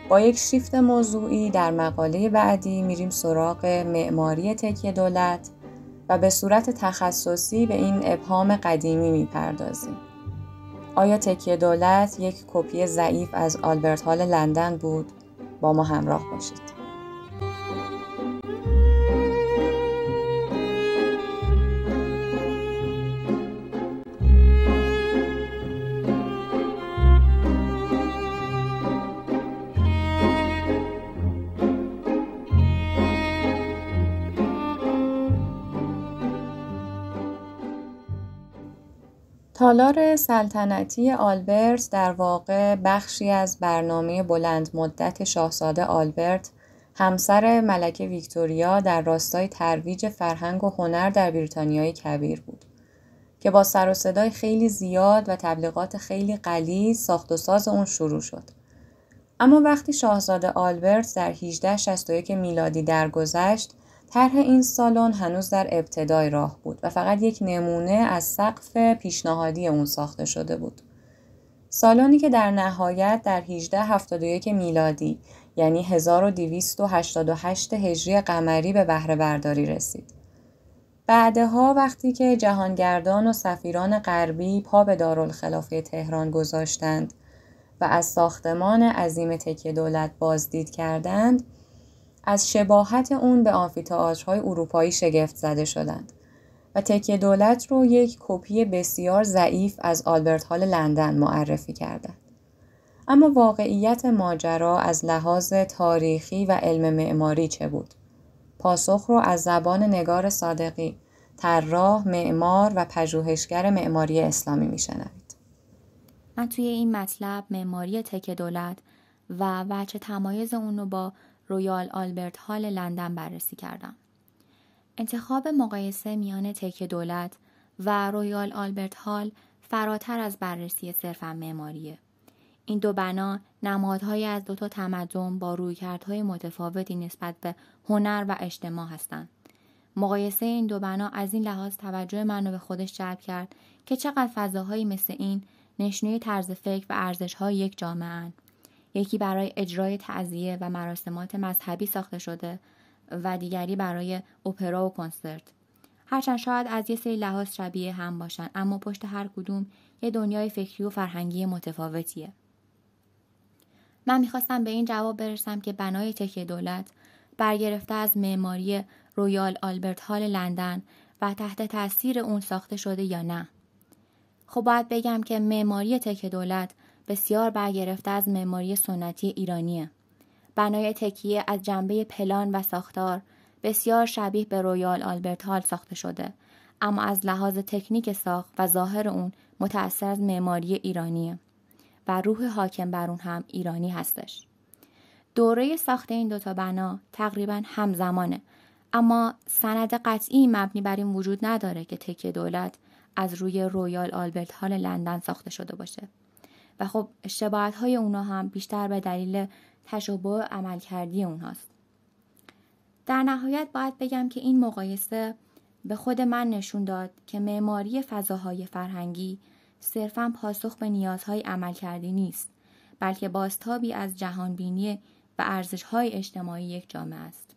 S1: با یک شیفت موضوعی در مقاله بعدی میریم سراغ معماری تکیه دولت و به صورت تخصصی به این ابهام قدیمی میپردازیم. آیا تکیه دولت یک کپی ضعیف از آلبرت هال لندن بود؟ با ما همراه باشید. تالار سلطنتی آلبرت در واقع بخشی از برنامه بلند مدت شاهزاده آلبرت، همسر ملکه ویکتوریا در راستای ترویج فرهنگ و هنر در بریتانیای کبیر بود که با سر و صدای خیلی زیاد و تبلیغات خیلی غلیظ ساخت و ساز اون شروع شد. اما وقتی شاهزاده آلبرت در 1861 میلادی درگذشت، طرح این سالن هنوز در ابتدای راه بود و فقط یک نمونه از سقف پیشنهادی اون ساخته شده بود. سالنی که در نهایت در 1871 میلادی یعنی 1288 هجری قمری به بهره برداری رسید. بعدها وقتی که جهانگردان و سفیران غربی پا به دارالخلافه تهران گذاشتند و از ساختمان عظیم تکیه دولت بازدید کردند، از شباهت اون به آمفی‌تئاترهای اروپایی شگفت زده شدند و تکیه دولت رو یک کپی بسیار ضعیف از آلبرت هال لندن معرفی کردند. اما واقعیت ماجرا از لحاظ تاریخی و علم معماری چه بود؟ پاسخ رو از زبان نگار صادقی، طراح، معمار و پژوهشگر معماری اسلامی میشنوید.
S7: من توی این مطلب معماری تکیه دولت و وجه تمایز اون رو با رویال آلبرت هال لندن بررسی کردم. انتخاب مقایسه میان تکیه دولت و رویال آلبرت هال فراتر از بررسی صرفاً معماریه. این دو بنا نمادهایی از دو تا تمدن با رویکردهای متفاوتی نسبت به هنر و اجتماع هستند. مقایسه این دو بنا از این لحاظ توجه من رو به خودش جلب کرد که چقدر فضاهایی مثل این نشونه طرز فکر و ارزش‌های یک جامعه‌اند. یکی برای اجرای تعزیه و مراسمات مذهبی ساخته شده و دیگری برای اپرا و کنسرت. هرچند شاید از یه سری لحاظ شبیه هم باشن، اما پشت هر کدوم یه دنیای فکری و فرهنگی متفاوتیه. من میخواستم به این جواب برسم که بنای تکیه دولت برگرفته از معماری رویال آلبرت هال لندن و تحت تاثیر اون ساخته شده یا نه. خب باید بگم که معماری تکیه دولت بسیار برگرفته از معماری سنتی ایرانیه. بنای تکیه از جنبه پلان و ساختار بسیار شبیه به رویال آلبرت هال ساخته شده، اما از لحاظ تکنیک ساخت و ظاهر اون متأثر از معماری ایرانیه و روح حاکم بر اون هم ایرانی هستش. دوره ساخت این دوتا بنا تقریبا همزمانه، اما سند قطعی مبنی بر این وجود نداره که تکیه دولت از روی رویال آلبرت هال لندن ساخته شده باشه و خب شباهت‌های اونا هم بیشتر به دلیل تشابه عملکردی اونهاست. در نهایت باید بگم که این مقایسه به خود من نشون داد که معماری فضاهای فرهنگی صرفاً پاسخ به نیازهای عملکردی نیست، بلکه بازتابی از جهانبینی و ارزش‌های اجتماعی یک جامعه است.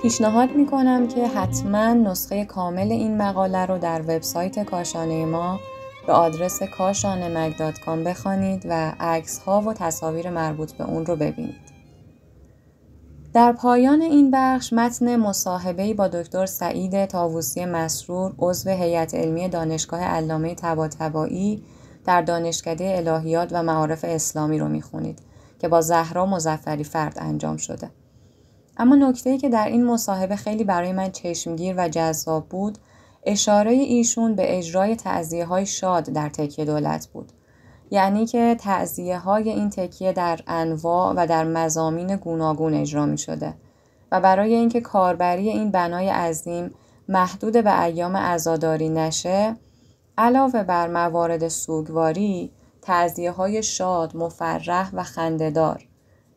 S1: پیشنهاد میکنم که حتما نسخه کامل این مقاله رو در وبسایت کاشانه ما به آدرس kashanemag.com بخوانید و عکس‌ها و تصاویر مربوط به اون رو ببینید. در پایان این بخش متن مصاحبه‌ای با دکتر سعید طاووسی مسرور، عضو هیئت علمی دانشگاه علامه طباطبایی در دانشکده الهیات و معارف اسلامی رو میخونید که با زهرا مظفری فرد انجام شده. اما نکته‌ای که در این مصاحبه خیلی برای من چشمگیر و جذاب بود، اشاره ایشون به اجرای تعزیه‌های شاد در تکیه دولت بود. یعنی که تعزیه‌های این تکیه در انواع و در مضامین گوناگون اجرا می‌شده و برای اینکه کاربری این بنای عظیم محدود به ایام عزاداری نشه، علاوه بر موارد سوگواری، تعزیه‌های شاد، مفرح و خنده‌دار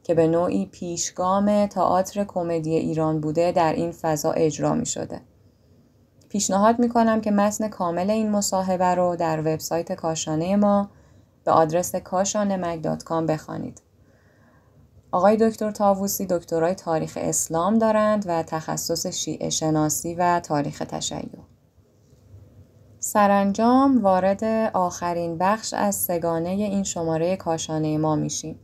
S1: که به نوعی پیشگام تئاتر کمدی ایران بوده در این فضا اجرا می شده. پیشنهاد می کنم که متن کامل این مصاحبه رو در وبسایت کاشانه ما به آدرس kashanemag.com بخوانید. آقای دکتر طاووسی دکترای تاریخ اسلام دارند و تخصص شیعه شناسی و تاریخ تشیع. سرانجام وارد آخرین بخش از سگانه این شماره کاشانه ما میشیم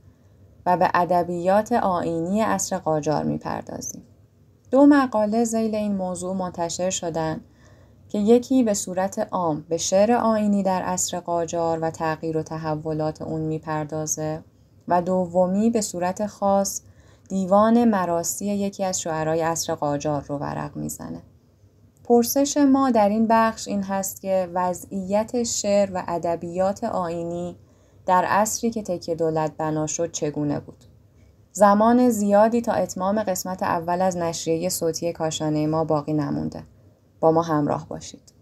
S1: و به ادبیات آیینی عصر قاجار میپردازیم. 2 مقاله ذیل این موضوع منتشر شدند که یکی به صورت عام به شعر آیینی در عصر قاجار و تغییر و تحولات اون میپردازه و دومی به صورت خاص دیوان مراثی یکی از شعرای عصر قاجار رو ورق میزنه. پرسش ما در این بخش این هست که وضعیت شعر و ادبیات آیینی در عصری که تکیه دولت بنا شد چگونه بود؟ زمان زیادی تا اتمام قسمت اول از نشریه صوتی کاشانه ما باقی نمونده. با ما همراه باشید.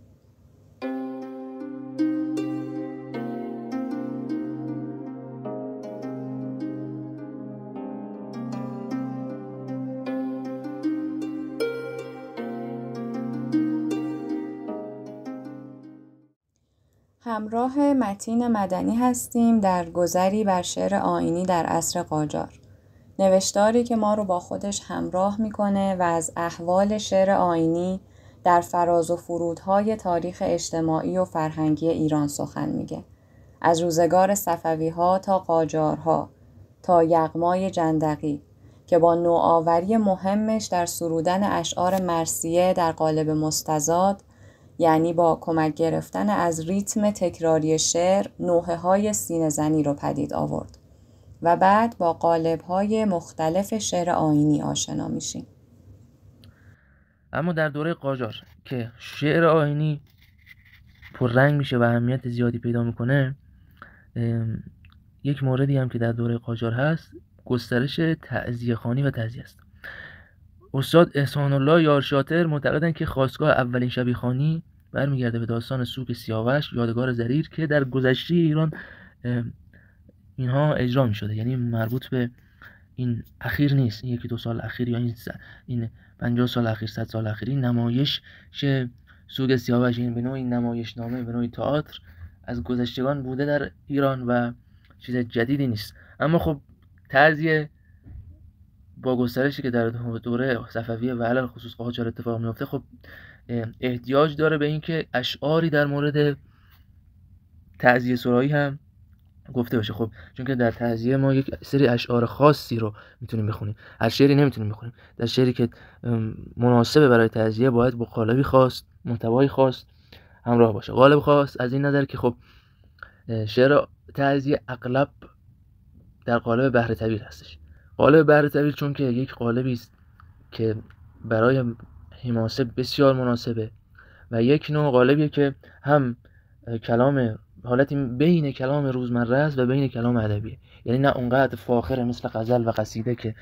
S1: همراه متین مدنی هستیم در گذری بر شعر آیینی در عصر قاجار. نوشتاری که ما رو با خودش همراه میکنه و از احوال شعر آیینی در فراز و فرودهای تاریخ اجتماعی و فرهنگی ایران سخن میگه. از روزگار صفوی‌ها تا قاجارها تا یغمای جندقی که با نوآوری مهمش در سرودن اشعار مرثیه در قالب مستزاد، یعنی با کمک گرفتن از ریتم تکراری شعر، نوحه‌های سینه‌زنی رو پدید آورد و بعد با قالب‌های مختلف شعر آیینی آشنا میشیم.
S8: اما در دوره قاجار که شعر آیینی پررنگ میشه و اهمیت زیادی پیدا میکنه، یک موردی هم که در دوره قاجار هست گسترش تعزیه‌خوانی و تعزیه است. استاد احسان الله یارشاتر معتقدند که خاستگاه اولین شبیه‌خوانی برمیگرده به داستان سوگ سیاوش یادگار زریر که در گذشته ایران اینها اجرا می‌شده، یعنی مربوط به این اخیر نیست، این 1-2 سال اخیر یا این 50 سال اخیر، 100 سال اخیر. این نمایش که سوگ سیاوش این به نوعی نمایشنامه، به نوعی تئاتر از گذشتگان بوده در ایران و چیز جدیدی نیست. اما خب تعزیه با گسترشی که در دوره صفویه و علل خصوص قاجار اتفاق میفته، خب احتیاج داره به این که اشعاری در مورد تعزیه سرایی هم گفته باشه. خب چون که در تعزیه ما یک سری اشعار خاصی رو میتونیم بخونیم، هر شعری نمیتونیم بخونیم. در شعری که مناسبه برای تعزیه باید با قالبی خاص محتوای خاص همراه باشه. قالب خاص از این نظر که خب شعر تعزیه اغلب در قالب بحر طویل هستش. قالب بحر طویل چون که یک قالبی است که برای حماسه بسیار مناسبه و یک نوع قالبیه که هم کلام حالتی بین کلام روزمره است و بین کلام ادبیه، یعنی نه اونقدر فاخره مثل غزل و قصیده که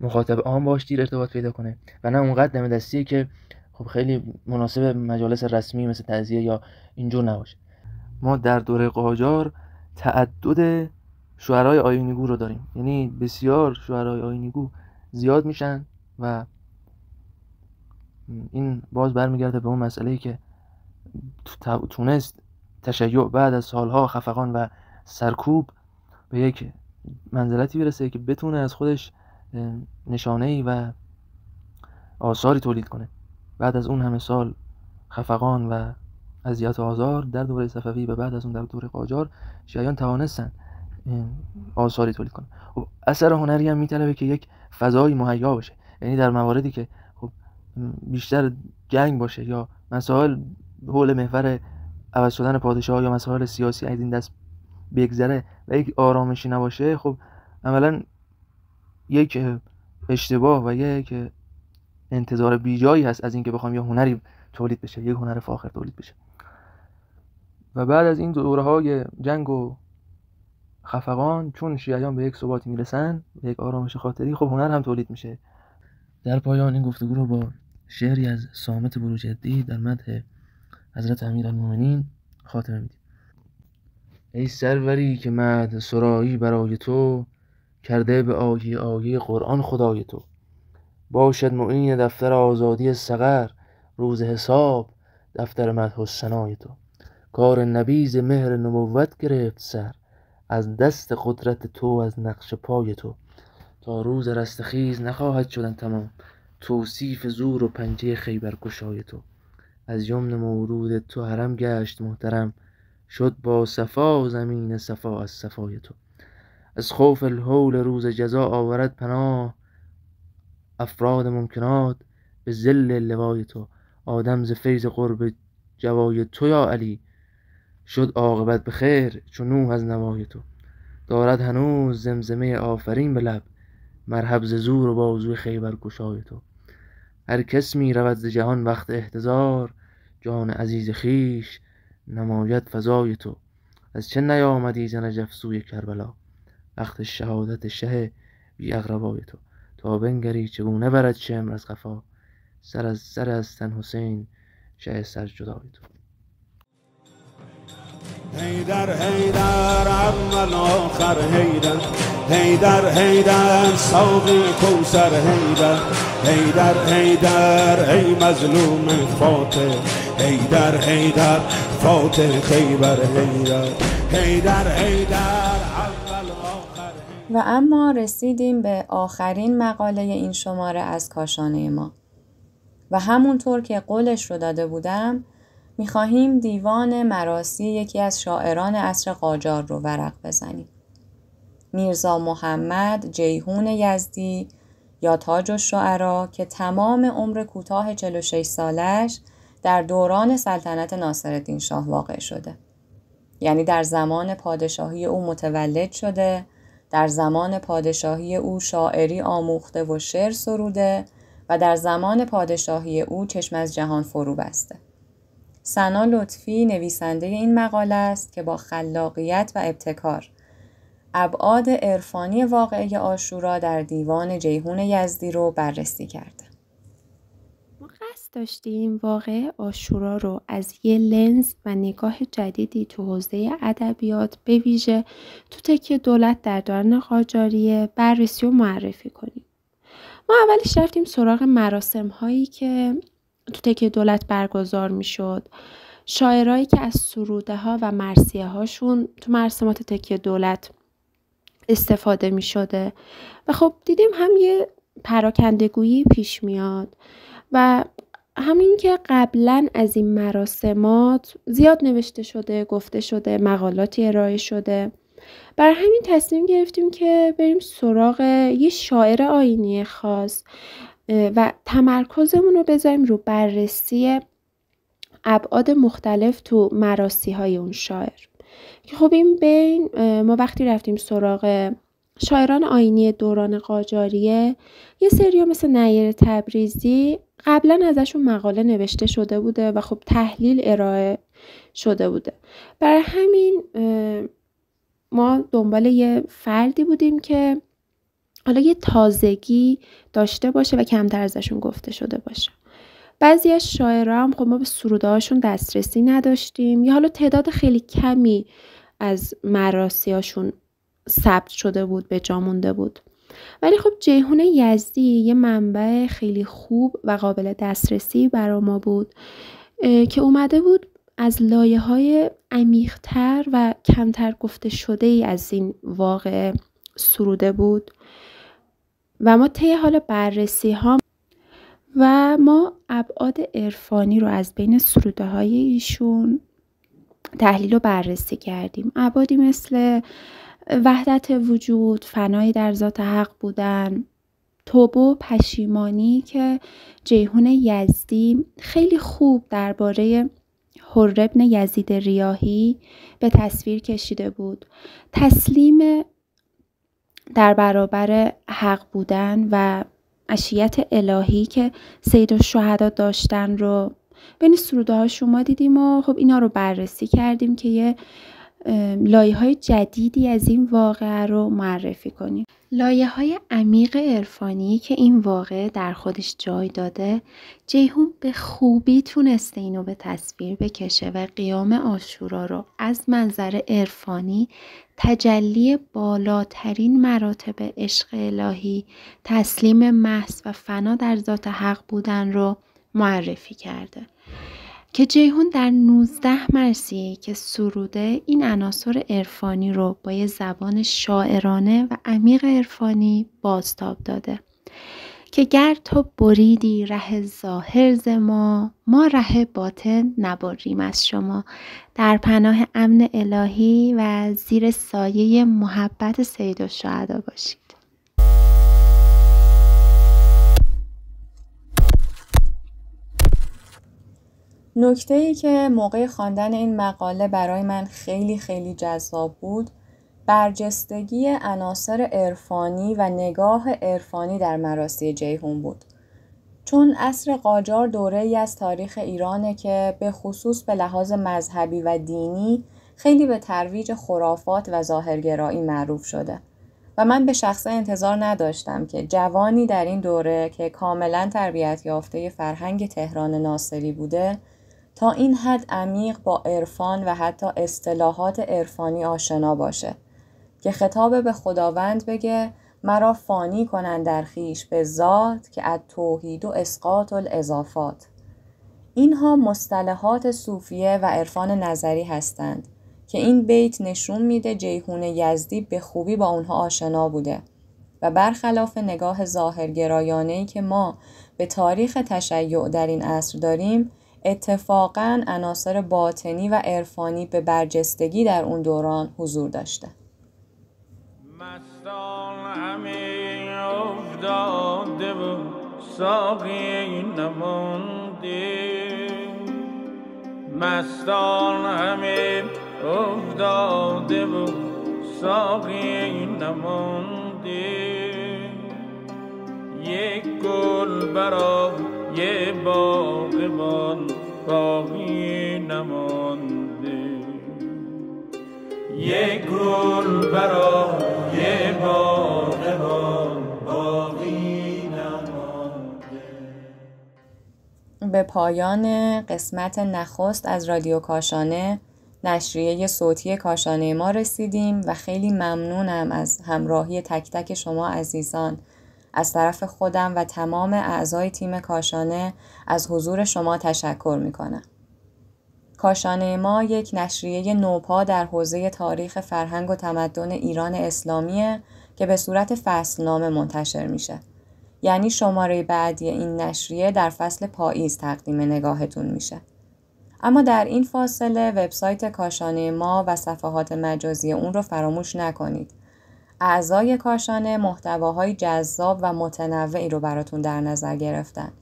S8: مخاطب عام باش دیر ارتباط پیدا کنه و نه اونقدر دم دستیه که خب خیلی مناسب مجالس رسمی مثل تعزیه یا اینجور نباشه. ما در دوره قاجار تعدد شعرهای آیین‌گو رو داریم، یعنی بسیار شعرهای آیین‌گو زیاد میشن و این باز برمیگرده به اون مسئله‌ای که تونست تشیع بعد از سالها خفقان و سرکوب به یک منزلتی برسه که بتونه از خودش نشانه‌ای و آثاری تولید کنه. بعد از اون همه سال خفقان و اذیت و آزار در دوره صفوی و بعد از اون در دوره قاجار شیعیان توانستن آثاری تولید کنن. خب اثر هنری هم میطلبه که یک فضایی مهیا باشه، یعنی در مواردی که خب بیشتر جنگ باشه یا مسائل حول محور عوض شدن پادشاه یا مسائل سیاسی از این دست بگذره و یک آرامشی نباشه، خب عملا یک اشتباه و یک انتظار بیجایی هست از اینکه بخوام یه هنری تولید بشه، یک هنر فاخر تولید بشه. و بعد از این دوره‌های جنگ و خفقان چون شیعیان به یک ثباتی میرسن، به یک آرامش خاطری، خب هنر هم تولید میشه. در پایان این گفتگو رو با شعری از صامت بروجردی در مدح حضرت امیرالمومنین خاتمه میدیم. ای سروری که مدح سرایی برای تو، کرده به آیه آیه قرآن خدای تو. باشد معین دفتر آزادی صغر، روز حساب دفتر مدح و ثنای تو. کار نبیذ مهر نبوت گرفت سر، از دست قدرت تو از نقش پای تو. تا روز رستخیز نخواهد شدن تمام، توصیف زور و پنجه خیبر گشای تو. از یمن مورود تو حرم گشت محترم، شد با صفا زمین صفا از صفای تو. از خوف الهول روز جزا آورد پناه، افراد ممکنات به ذل لوای تو. آدم ز فیض قرب جوای تو یا علی، شد عاقبت به خیر چو نوح از نوای تو. دارد هنوز زمزمه آفرین به لب، مرحب ز زور و بازوی خیبر گشای تو. هر کس می رود ز جهان وقت احتضار، جان عزیز خویش نماید فزای تو. از چه نیامدی ز نجف سوی کربلا، وقت شهادت شه بی اقربای تو. تا بنگری چگونه برد شمر از قفا، سر از تن حسین شه سر جدای تو.
S3: حیدر حیدر اول آخر حیدر، حیدر حیدر ساقی کوثر حیدر، حیدر حیدر ای مظلوم فاتح، حیدر حیدر فاتح خیبر حیدر، حیدر حیدر اول آخر.
S1: و اما رسیدیم به آخرین مقاله این شماره از کاشانه ما و همونطور که قولش رو داده بودم میخواهیم دیوان مراثی یکی از شاعران عصر قاجار رو ورق بزنیم. میرزا محمد جیحون یزدی یا تاج الشعرا که تمام عمر کوتاه 46 سالش در دوران سلطنت ناصرالدین شاه واقع شده. یعنی در زمان پادشاهی او متولد شده، در زمان پادشاهی او شاعری آموخته و شعر سروده و در زمان پادشاهی او چشم از جهان فرو بسته. ثنا لطفی نویسنده این مقاله است که با خلاقیت و ابتکار ابعاد عرفانی واقعه عاشورا در دیوان جیحون یزدی رو بررسی کرده.
S9: ما قصد داشتیم واقعه عاشورا رو از یه لنز و نگاه جدیدی تو حوزه ادبیات به ویژه تو تکیه دولت در دوران قاجاریه بررسی و معرفی کنیم. ما اولش رفتیم سراغ مراسم هایی که تو تکیه دولت برگزار می شد، شاعرایی که از سروده ها و مرثیه هاشون تو مراسمات تکیه دولت استفاده می شده و خب دیدیم هم یه پراکندگویی پیش میاد و همین که قبلا از این مراسمات زیاد نوشته شده، گفته شده، مقالاتی ارائه شده. برای همین تصمیم گرفتیم که بریم سراغ یه شاعر آیینی خاص و تمرکزمون رو بذاریم رو بررسی ابعاد مختلف تو مراسی‌های اون شاعر. که خب این بین ما وقتی رفتیم سراغ شاعران آیینی دوران قاجاریه، یه سری مثل نیر تبریزی قبلا ازشون مقاله نوشته شده بوده و خب تحلیل ارائه شده بوده. برای همین ما دنبال یه فردی بودیم که حالا یه تازگی داشته باشه و کمتر ازشون گفته شده باشه. بعضی از شاعرها هم خب ما به سرودهاشون دسترسی نداشتیم یا حالا تعداد خیلی کمی از مراسیاشون ثبت شده بود، به جا مونده بود. ولی خب جیهون یزدی یه منبع خیلی خوب و قابل دسترسی برای ما بود که اومده بود از لایه‌های عمیق‌تر و کمتر گفته شده ای از این واقعه سروده بود و ما طی حال بررسی ها و ما ابعاد عرفانی رو از بین سروده های ایشون تحلیل و بررسی کردیم. ابعادی مثل وحدت وجود، فنای در ذات حق بودن، توبه و پشیمانی که جیهون یزدی خیلی خوب درباره حر ابن یزید ریاحی به تصویر کشیده بود، تسلیم در برابر حق بودن و عشیت الهی که سید الشهدا داشتن رو بین سروده ها شما دیدیم و خب اینا رو بررسی کردیم که یه لایه‌های جدیدی از این واقعه رو معرفی کنیم. لایه‌های عمیق عرفانی که این واقعه در خودش جای داده، جیهون به خوبی تونسته اینو به تصویر بکشه و قیام عاشورا رو از منظر عرفانی، تجلی بالاترین مراتب عشق الهی، تسلیم محض و فنا در ذات حق بودن رو معرفی کرده که جیهون در 19 مرثیه که سروده این عناصر عرفانی رو با یه زبان شاعرانه و عمیق عرفانی بازتاب داده که گر تو بریدی ره ظاهر ز ما ره باطن نبریم از شما. در پناه امن الهی و زیر سایه محبت سید الشهدا باشید.
S1: نکته‌ای که موقع خواندن این مقاله برای من خیلی خیلی جذاب بود، برجستگی عناصر عرفانی و نگاه عرفانی در مراسی جیهون بود. چون عصر قاجار دوره‌ای از تاریخ ایرانه که به خصوص به لحاظ مذهبی و دینی خیلی به ترویج خرافات و ظاهرگرایی معروف شده و من به شخصه انتظار نداشتم که جوانی در این دوره که کاملا تربیت یافته فرهنگ تهران ناصری بوده تا این حد عمیق با عرفان و حتی اصطلاحات عرفانی آشنا باشه که خطاب به خداوند بگه مرا فانی کنن در خویش به ذات که التوحید و اسقاط الاضافات. اینها مصطلحات صوفیه و عرفان نظری هستند که این بیت نشون میده جیهون یزدی به خوبی با اونها آشنا بوده و برخلاف نگاه ظاهرگرایانه‌ای که ما به تاریخ تشیع در این عصر داریم، اتفاقاً عناصر باطنی و عرفانی به برجستگی در اون دوران حضور داشته.
S3: مستان همه افتاده و ساقی نمانده، مستان همه افتاده و ساقی نمانده، یک گل برای یه باغبان باقی نمانده، یک گل برای یه باغبان باقی نمانده.
S1: به پایان قسمت نخست از رادیو کاشانه، نشریه صوتی کاشانه ما رسیدیم و خیلی ممنونم از همراهی تک تک شما عزیزان. از طرف خودم و تمام اعضای تیم کاشانه از حضور شما تشکر میکنم. کاشانه ما یک نشریه نوپا در حوزه تاریخ فرهنگ و تمدن ایران اسلامیه که به صورت فصلنامه منتشر میشه. یعنی شماره بعدی این نشریه در فصل پاییز تقدیم نگاهتون میشه. اما در این فاصله وبسایت کاشانه ما و صفحات مجازی اون رو فراموش نکنید. اعضای کاشانه محتواهای جذاب و متنوعی رو براتون در نظر گرفتن.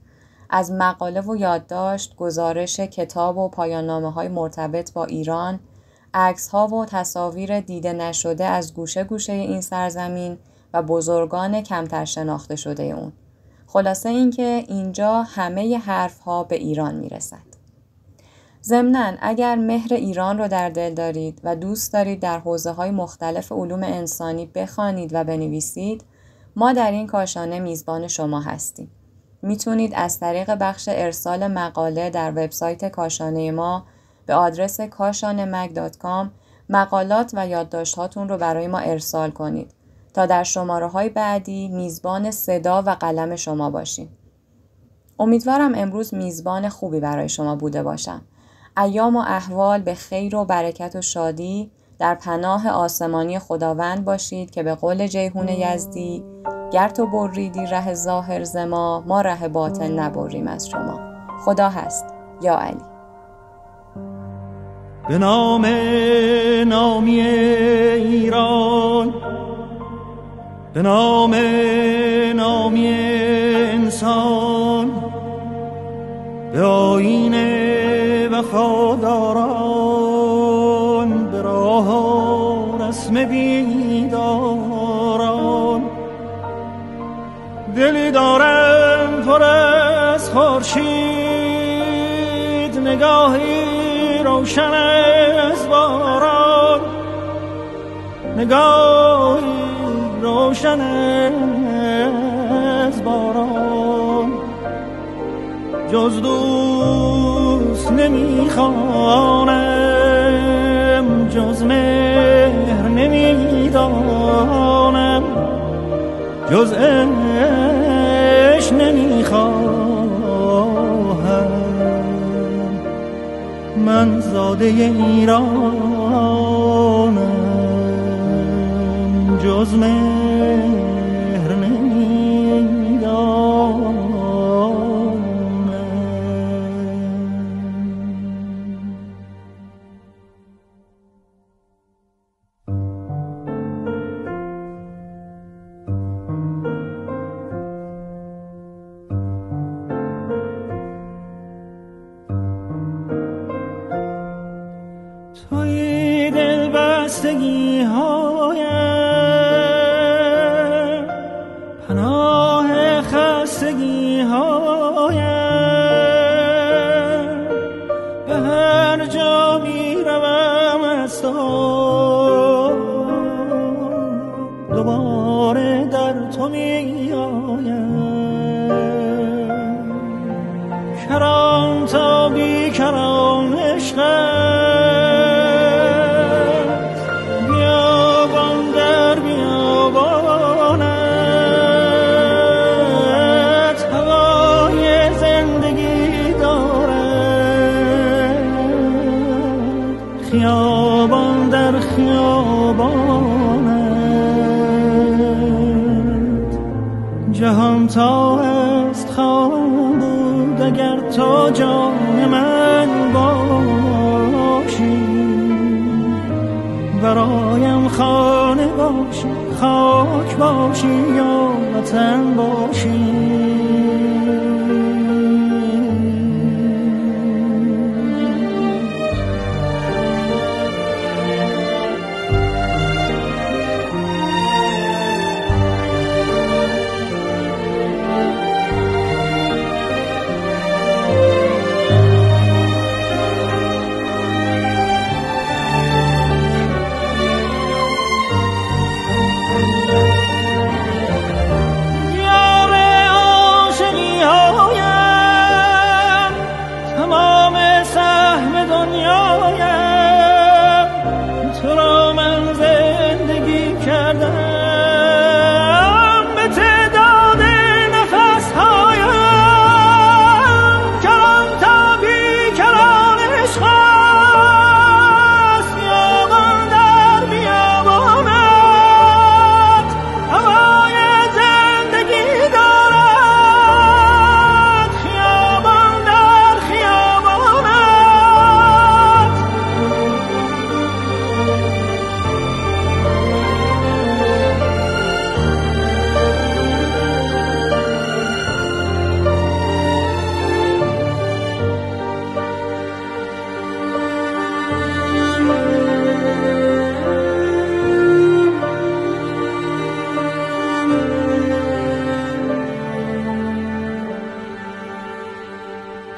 S1: از مقاله و یادداشت، گزارش کتاب و پایان‌نامه‌های مرتبط با ایران، عکس‌ها و تصاویر دیده نشده از گوشه گوشه این سرزمین و بزرگان کمتر شناخته شده اون. خلاصه این که اینجا همه حرف‌ها به ایران میرسد. ضمناً اگر مهر ایران رو در دل دارید و دوست دارید در حوزه‌های مختلف علوم انسانی بخوانید و بنویسید، ما در این کاشانه میزبان شما هستیم. میتونید از طریق بخش ارسال مقاله در وبسایت کاشانه ما به آدرس kashanemag.com مقالات و یادداشت‌هاتون رو برای ما ارسال کنید تا در شماره‌های بعدی میزبان صدا و قلم شما باشیم. امیدوارم امروز میزبان خوبی برای شما بوده باشم. ایام و احوال به خیر و برکت و شادی در پناه آسمانی خداوند باشید که به قول جیهون یزدی گر تو بریدی ره ظاهر ز ما ره باطن نبریم از شما. خدا هست. یا علی.
S3: به نام نامی ایران، به نام نامی انسان، به آیین وفاداران، به راه و رسم بیداران. دلی دارم پر از خورشید، نگاهی روشن از باران، نگاهی روشن از باران. جز دوست نمیخوانم، جز مهر نمیدانم، جز عشق نمیخواهم. من زاده ایرانم، جز مهر نمیدانم. توی دل بستگی هایم، پناه خستگی هایم. به هر جا می روم از تو، دوباره در تو می آیم. کران تا بی کران عشقم، خیابان در خیابانت. جهان تا است خواهم بود اگر تو جان من باشی. برایم خانه باشی، خاک باشی یا وطن باشی. یار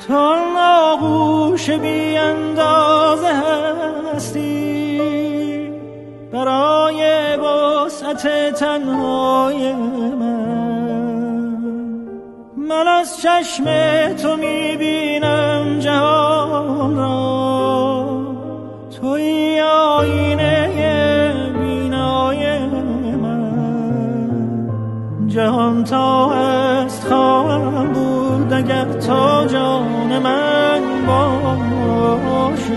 S3: تو آغوش بی اندازه هستی برای وسعت تنهای من از چشم تو میبینم جهان را، توی آینه بینای من. جهان تا هست خواهم بود اگر تو جان من باشی،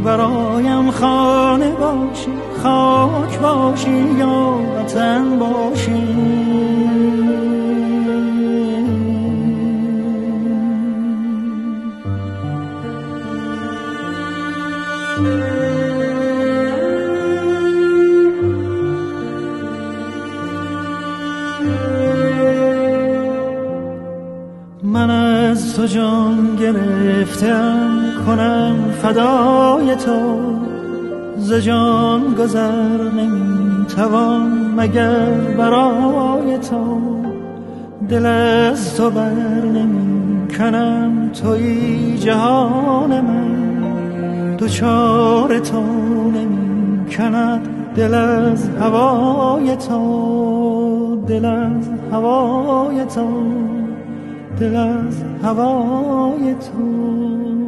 S3: برایم خانه باشی، خاک باشی یا وطن باشی. من از تو جان گرفتم کنم فدای تو، ز جان گذر نمیتوان مگر برای تو. دل از تو بر نمی کنم توی جهان من، دوچار تو نمی کند دل از هوای تو، دل از هوای تو، دل از هوای تو.